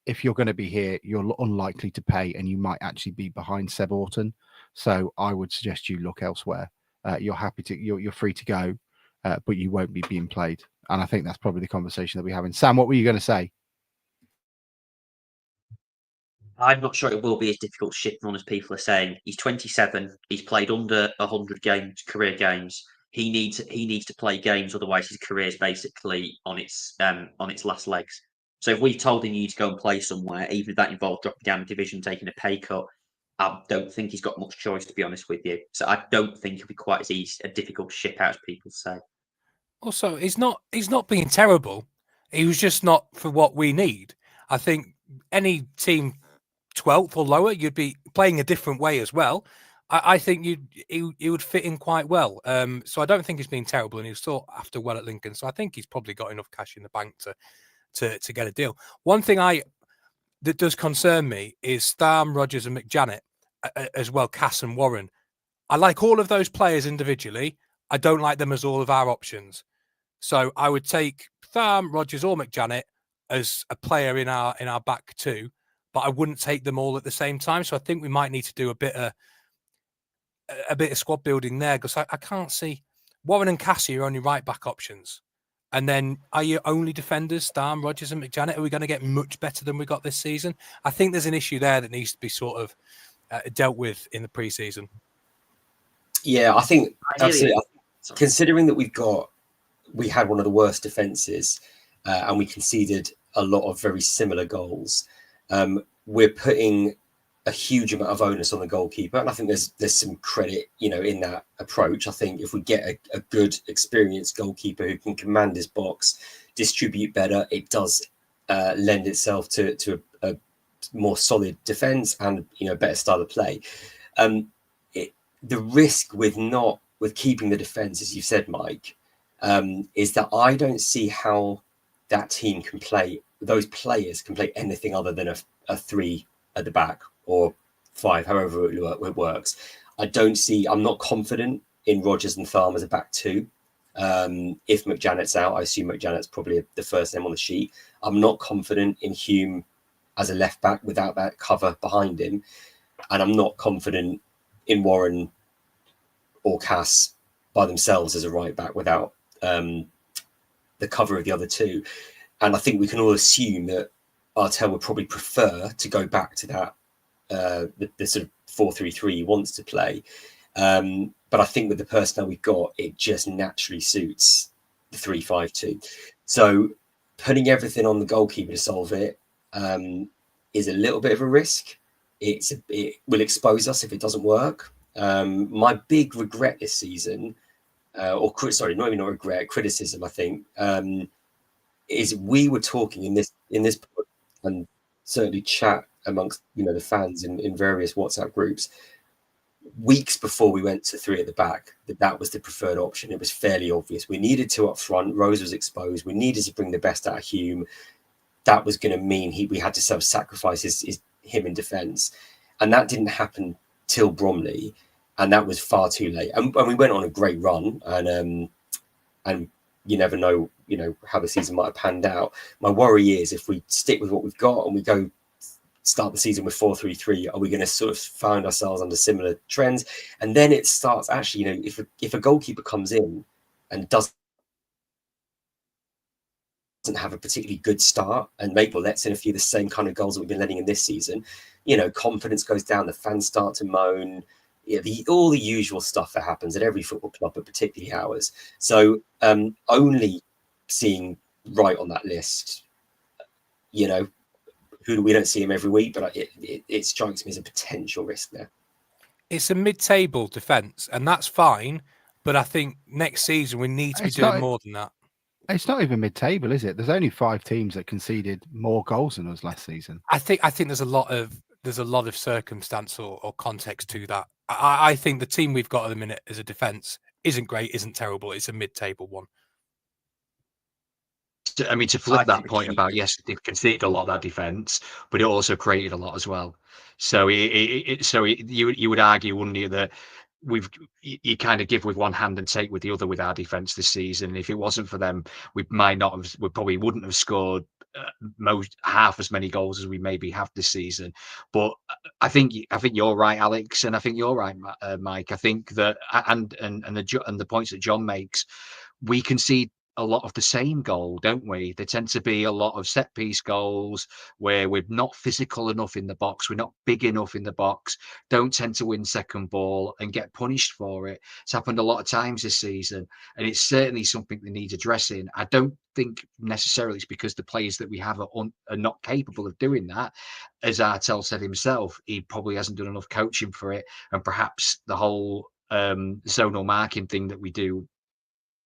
If you're going to be here, you're unlikely to pay, and you might actually be behind Seb Orton. So I would suggest you look elsewhere. You're free to go, but you won't be being played. And I think that's probably the conversation that we're having. Sam, what were you going to say? I'm not sure it will be as difficult shifting on as people are saying. He's 27. He's played under 100 games, career games. He needs to play games, otherwise his career is basically on its last legs. So if we've told him you need to go and play somewhere, even if that involved dropping down a division, taking a pay cut, I don't think he's got much choice, to be honest with you. So I don't think it'll be quite as easy, a difficult ship out as people say. Also, he's not being terrible. He was just not for what we need. I think any team 12th or lower, you'd be playing a different way as well. I think he would fit in quite well. So I don't think he's been terrible, and he was sought after well at Lincoln. So I think he's probably got enough cash in the bank to get a deal. One thing that does concern me is Tharm, Rogers, and McJanet, as well, Cass and Warren. I like all of those players individually. I don't like them as all of our options. So I would take Tharm, Rogers, or McJanet as a player in our back two, but I wouldn't take them all at the same time. So I think we might need to do a bit of squad building there, because I can't see Warren and Cassie are only right back options. And then are you only defenders, Starm, Rodgers and McJanet? Are we going to get much better than we got this season? I think there's an issue there that needs to be sort of dealt with in the pre-season. Yeah, I think absolutely. Considering that we had one of the worst defences and we conceded a lot of very similar goals, we're putting a huge amount of onus on the goalkeeper, and I think there's some credit, in that approach. I think if we get a good, experienced goalkeeper who can command his box, distribute better, it does lend itself to a more solid defence and better style of play. The risk with keeping the defence, as you said, Mike, is that I don't see how that team can play. Those players can play anything other than a 3 at the back or 5, however it works. I'm not confident in Rodgers and Tharm as a back 2. If McJanet's out, I assume McJanet's probably the first name on the sheet. I'm not confident in Hume as a left back without that cover behind him. And I'm not confident in Warren or Cass by themselves as a right back without the cover of the other 2. And I think we can all assume that Artell would probably prefer to go back to that the sort of 4-3-3 he wants to play. But I think with the personnel we've got, it just naturally suits the 3-5-2. So putting everything on the goalkeeper to solve it is a little bit of a risk. It will expose us if it doesn't work. My big regret this season, criticism, I think, is we were talking in this and certainly chat amongst the fans in various WhatsApp groups weeks before we went to 3 at the back that was the preferred option. It was fairly obvious. We needed 2 up front. Rose was exposed. We needed to bring the best out of Hume. That was going to mean we had to sort of sacrifice him in defence, and that didn't happen till Bromley, and that was far too late. And we went on a great run, and you never know, how the season might have panned out. My worry is if we stick with what we've got and we go start the season with 4-3-3, are we going to sort of find ourselves under similar trends? And then it starts actually, if a goalkeeper comes in and doesn't have a particularly good start and lets in a few of the same kind of goals that we've been letting in this season, confidence goes down, the fans start to moan, all the usual stuff that happens at every football club, but particularly ours. So only seeing Wright on that list, who we don't see him every week, but it strikes me as a potential risk there. It's a mid-table defence, and that's fine. But I think next season we need to be doing more than that. It's not even mid-table, is it? There's only 5 teams that conceded more goals than us last season. I think there's a lot of circumstance or context to that. I think the team we've got at the minute as a defence isn't great, isn't terrible. It's a mid-table one. I mean, to flip that point about, yes, they've conceded a lot of that defence, but it also created a lot as well. So you would argue, wouldn't you, that you kind of give with one hand and take with the other with our defence this season. If it wasn't for them, we probably wouldn't have scored half as many goals as we maybe have this season. But I think you're right, Alex, and I think you're right, Mike. I think that and the points that John makes, we concede a lot of the same goal, don't we? They tend to be a lot of set piece goals where we're not physical enough in the box, we're not big enough in the box, don't tend to win second ball and get punished for it. It's happened a lot of times this season, and it's certainly something that needs addressing. I don't think necessarily it's because the players that we have are not capable of doing that. As Artell said himself, he probably hasn't done enough coaching for it, and perhaps the whole zonal marking thing that we do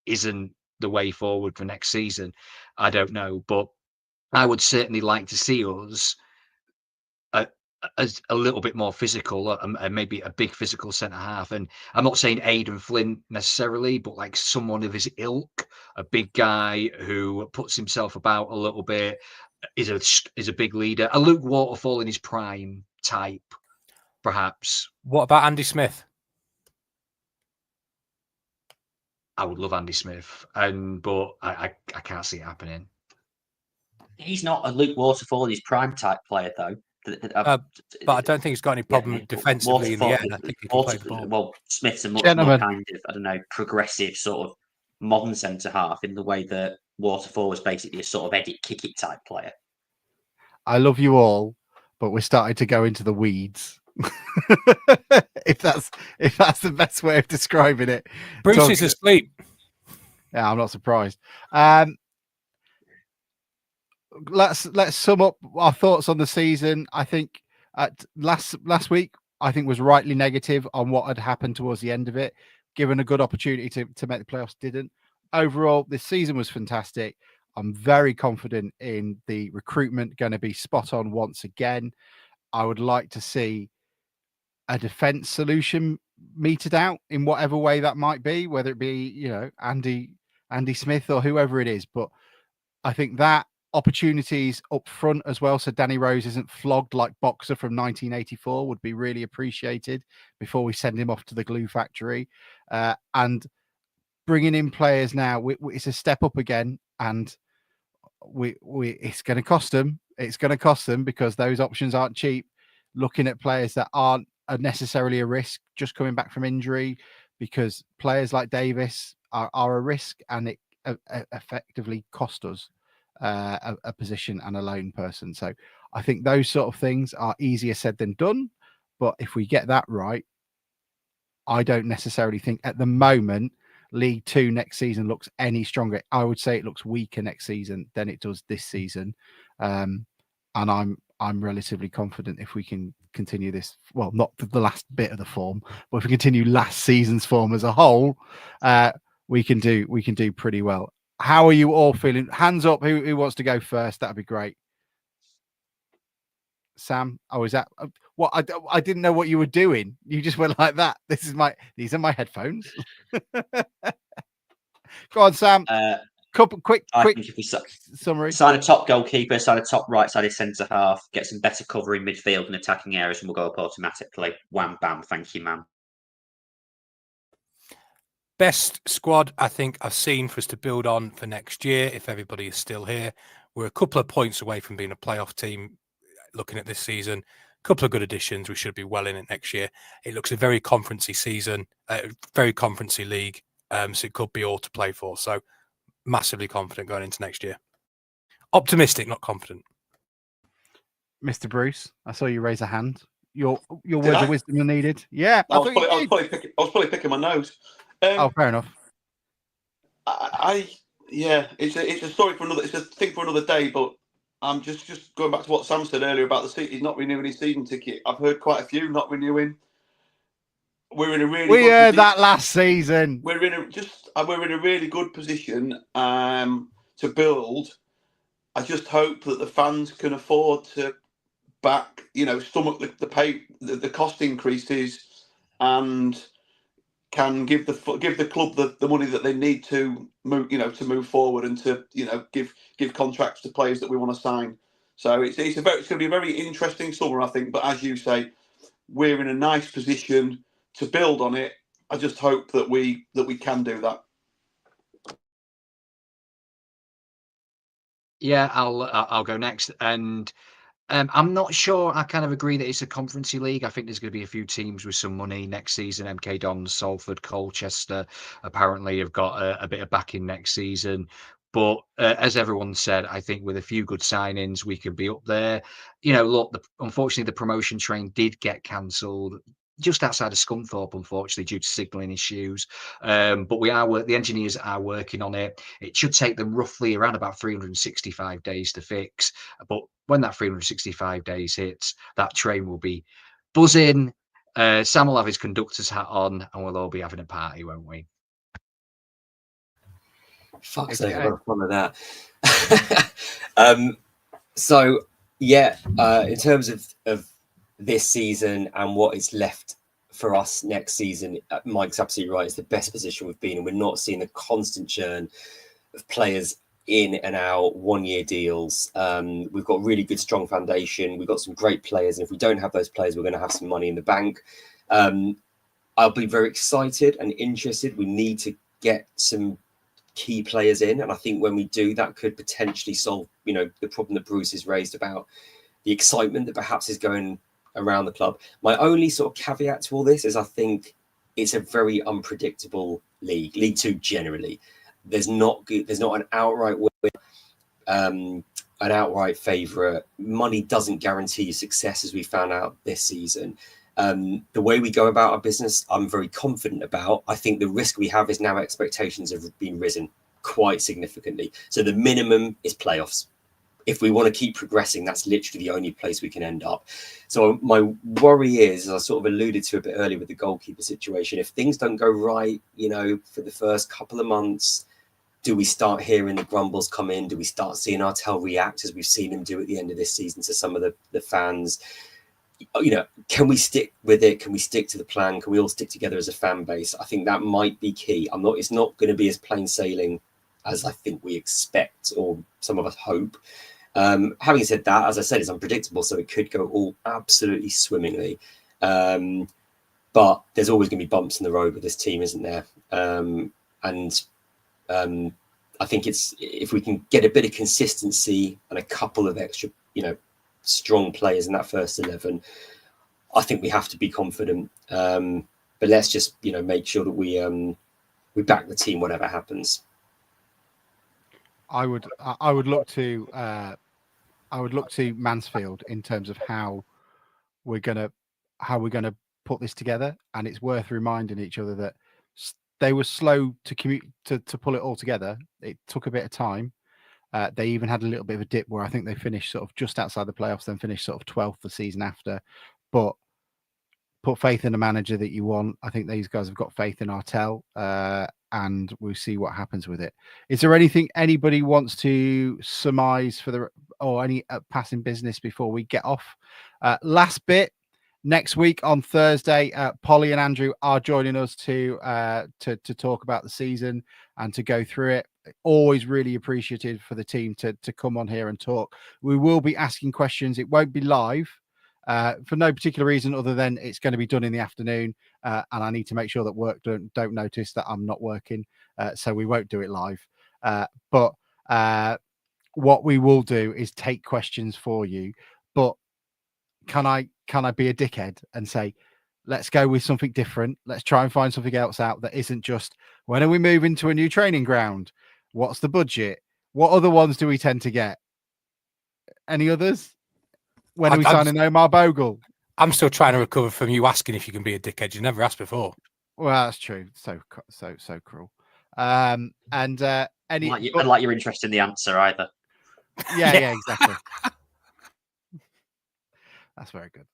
isn't the way forward for next season. I don't know, but I would certainly like to see us as a little bit more physical, and maybe a big physical centre half. And I'm not saying Aidan Flint necessarily, but like someone of his ilk, a big guy who puts himself about a little bit, is a big leader, a Luke Waterfall in his prime type, perhaps. What about Andy Smith? I would love Andy Smith, but I can't see it happening. He's not a Luke Waterfall in his prime type player, though. But I don't think he's got any problem defensively in the end. I think he can play the ball. Well, Smith's a much Gentlemen. more kind of, I don't know, progressive sort of modern centre half in the way that Waterfall was basically a sort of edit kick it type player. I love you all, but we're starting to go into the weeds. if that's the best way of describing it. Bruce is asleep. Yeah, I'm not surprised. Let's sum up our thoughts on the season. I think last week I think was rightly negative on what had happened towards the end of it. Given a good opportunity to make the playoffs, didn't. Overall, this season was fantastic. I'm very confident in the recruitment going to be spot on once again. I would like to see a defense solution meted out in whatever way that might be, whether it be, Andy Smith or whoever it is. But I think that opportunities up front as well, so Danny Rose isn't flogged like Boxer from 1984, would be really appreciated before we send him off to the glue factory. And bringing in players now, it's a step up again, and it's going to cost them. It's going to cost them because those options aren't cheap. Looking at players that aren't necessarily a risk, just coming back from injury, because players like Davis are a risk, and it effectively cost us a position and a loan person. So I think those sort of things are easier said than done. But if we get that right, I don't necessarily think at the moment League Two next season looks any stronger. I would say it looks weaker next season than it does this season. And I'm relatively confident if we can continue this, well, not the last bit of the form, but if we continue last season's form as a whole, we can do pretty well. How are you all feeling? Hands up, who wants to go first? That'd be great. Sam, is that what? I didn't know what you were doing. You just went like that. These are my headphones. Go on, Sam. Quick summary. Sign a top goalkeeper, sign a top right-sided centre half, get some better cover in midfield and attacking areas, and we'll go up automatically. Wham bam, thank you, man. Best squad I think I've seen for us to build on for next year, if everybody is still here. We're a couple of points away from being a playoff team. Looking at this season, a couple of good additions. We should be well in it next year. It looks a very conferencey season, very conferencey league. So it could be all to play for. So massively confident going into next year. Optimistic, not confident. Mr. Bruce, I saw you raise a hand. Your words of wisdom are needed. Yeah, I was probably picking my nose. Fair enough. It's a story for another. It's a thing for another day. But I'm just going back to what Sam said earlier about he's not renewing his season ticket. I've heard quite a few not renewing. We're in a really. We heard that last season. We're in a really good position to build. I just hope that the fans can afford to back, stomach the cost increases, and can give the club the money that they need to move forward and to give contracts to players that we want to sign. So it's going to be a very interesting summer, I think. But as you say, we're in a nice position to build on it. I just hope that we can do that. Yeah, I'll go next, and I'm not sure. I kind of agree that it's a conference league. I think there's going to be a few teams with some money next season. MK Dons, Salford, Colchester apparently have got a bit of backing next season. But as everyone said, I think with a few good signings, we could be up there. Look, unfortunately, the promotion train did get cancelled just outside of Scunthorpe, unfortunately, due to signalling issues. But the engineers are working on it. It should take them roughly around about 365 days to fix. But when that 365 days hits, that train will be buzzing. Sam will have his conductor's hat on, and we'll all be having a party, won't we? Fuck's sake, I've got fun of that. In terms of this season and what is left for us next season, Mike's absolutely right. It's the best position we've been in. We're not seeing a constant churn of players in and out, 1-year deals. We've got really good, strong foundation. We've got some great players. And if we don't have those players, we're going to have some money in the bank. I'll be very excited and interested. We need to get some key players in. And I think when we do, that could potentially solve, the problem that Bruce has raised about the excitement that perhaps is going around the club. My only sort of caveat to all this is I think it's a very unpredictable league. League Two generally, there's not an outright win, an outright favourite. Money doesn't guarantee you success, as we found out this season. The way we go about our business, I'm very confident about. I think the risk we have is now expectations have been risen quite significantly. So the minimum is playoffs. If we want to keep progressing, that's literally the only place we can end up. So my worry is, as I sort of alluded to a bit earlier with the goalkeeper situation, if things don't go right, for the first couple of months, do we start hearing the grumbles come in? Do we start seeing Artell react as we've seen him do at the end of this season to some of the fans? Can we stick with it? Can we stick to the plan? Can we all stick together as a fan base? I think that might be key. It's not going to be as plain sailing as I think we expect or some of us hope. Having said that, as I said, it's unpredictable, so it could go all absolutely swimmingly. But there's always going to be bumps in the road with this team, isn't there? I think if we can get a bit of consistency and a couple of extra, strong players in that first 11, I think we have to be confident. But let's just, make sure that we back the team whatever happens. I would look to Mansfield in terms of how we're gonna put this together, and it's worth reminding each other that they were slow to pull it all together. It took a bit of time. They even had a little bit of a dip where I think they finished sort of just outside the playoffs, then finished sort of 12th the season after. But put faith in the manager that you want. I think these guys have got faith in Artell, and we'll see what happens with it. Is there anything anybody wants to surmise or any passing business before we get off? Last bit. Next week on Thursday, Polly and Andrew are joining us to talk about the season and to go through it. Always really appreciative for the team to come on here and talk. We will be asking questions. It won't be live for no particular reason other than it's going to be done in the afternoon, and I need to make sure that work don't notice that I'm not working, so we won't do it live. But what we will do is take questions for you. But can I be a dickhead and say, let's go with something different? Let's try and find something else out that isn't just, when are we moving to a new training ground? What's the budget? What other ones do we tend to get? Any others? When are we signing Omar Bogle? I'm still trying to recover from you asking if you can be a dickhead. You never asked before. Well, that's true. So cruel. And any like you're interested in the answer either. Yeah, exactly. That's very good.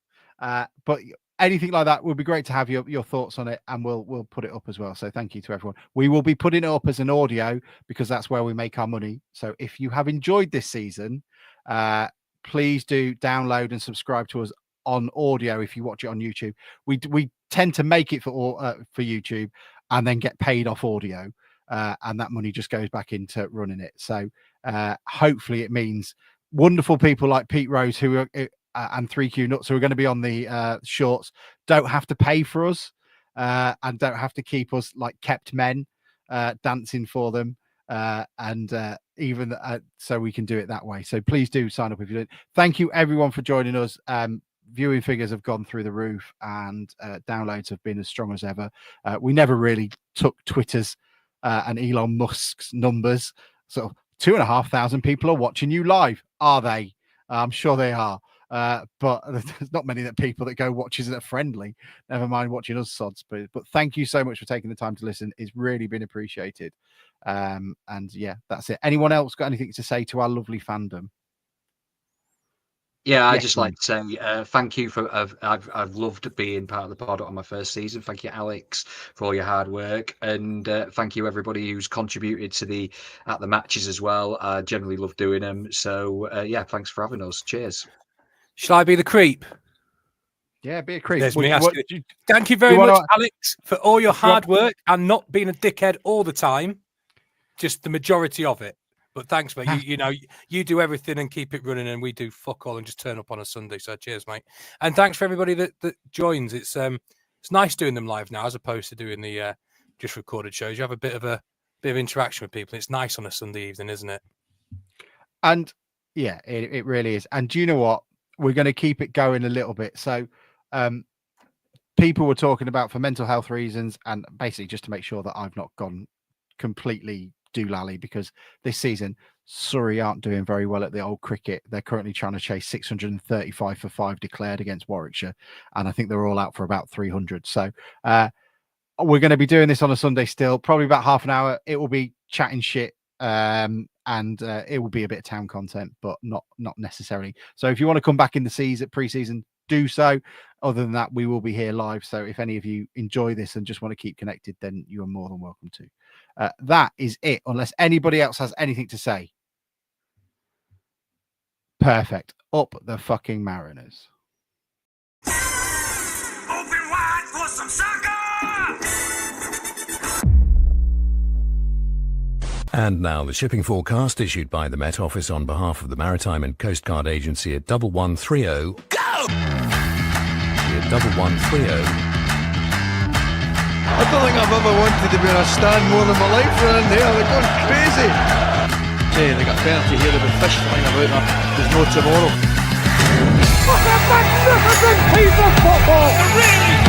But anything like that would be great to have your thoughts on it, and we'll put it up as well. So thank you to everyone. We will be putting it up as an audio because that's where we make our money. So if you have enjoyed this season, please do download and subscribe to us on audio if you watch it on YouTube. We tend to make it for YouTube and then get paid off audio, and that money just goes back into running it. So hopefully it means wonderful people like Pete Rose who are and 3Q Nuts who are going to be on the shorts don't have to pay for us, and don't have to keep us like kept men dancing for them, even so we can do it that way. So please do sign up if you don't. Thank you everyone for joining us. Viewing figures have gone through the roof, and downloads have been as strong as ever. We never really took Twitter's and Elon Musk's numbers. So 2,500 people are watching you live. Are they? I'm sure they are. But there's not many people that go watches that are friendly. Never mind watching us sods. But thank you so much for taking the time to listen. It's really been appreciated. And yeah, that's it. Anyone else got anything to say to our lovely fandom? Yeah, I'd just like to say thank you for. I've loved being part of the pod on my first season. Thank you, Alex, for all your hard work, and thank you everybody who's contributed to the matches as well. I generally love doing them. So yeah, thanks for having us. Cheers. Shall I be the creep? Yeah, be a creep. There's me asking. Thank you very much, Alex, for all your hard work and not being a dickhead all the time. Just the majority of it. But thanks, mate. You do everything and keep it running, and we do fuck all and just turn up on a Sunday. So cheers, mate. And thanks for everybody that joins. It's nice doing them live now as opposed to doing the just recorded shows. You have a bit of interaction with people. It's nice on a Sunday evening, isn't it? And yeah, it really is. And do you know what? we're going to keep it going a little bit. So people were talking about for mental health reasons and basically just to make sure that I've not gone completely doolally, because this season Surrey aren't doing very well at the old cricket. They're currently trying to chase 635 for 5 declared against Warwickshire, and I think they're all out for about 300. So we're going to be doing this on a Sunday still, probably about half an hour. It will be chatting shit, and it will be a bit of town content, but not necessarily. So if you want to come back in the season, pre-season, do so. Other than that, we will be here live. So if any of you enjoy this and just want to keep connected, then you are more than welcome to. That is it, unless anybody else has anything to say. Perfect. Up the fucking Mariners. Open wide for some soccer! And now the shipping forecast issued by the Met Office on behalf of the Maritime and Coast Guard Agency at 1130. Go! At 1130. I don't think I've ever wanted to be in a stand more than my life around there. They're going crazy. Hey, they got penalty here. There'll be fish flying about there. There's no tomorrow. What a magnificent piece of football! Really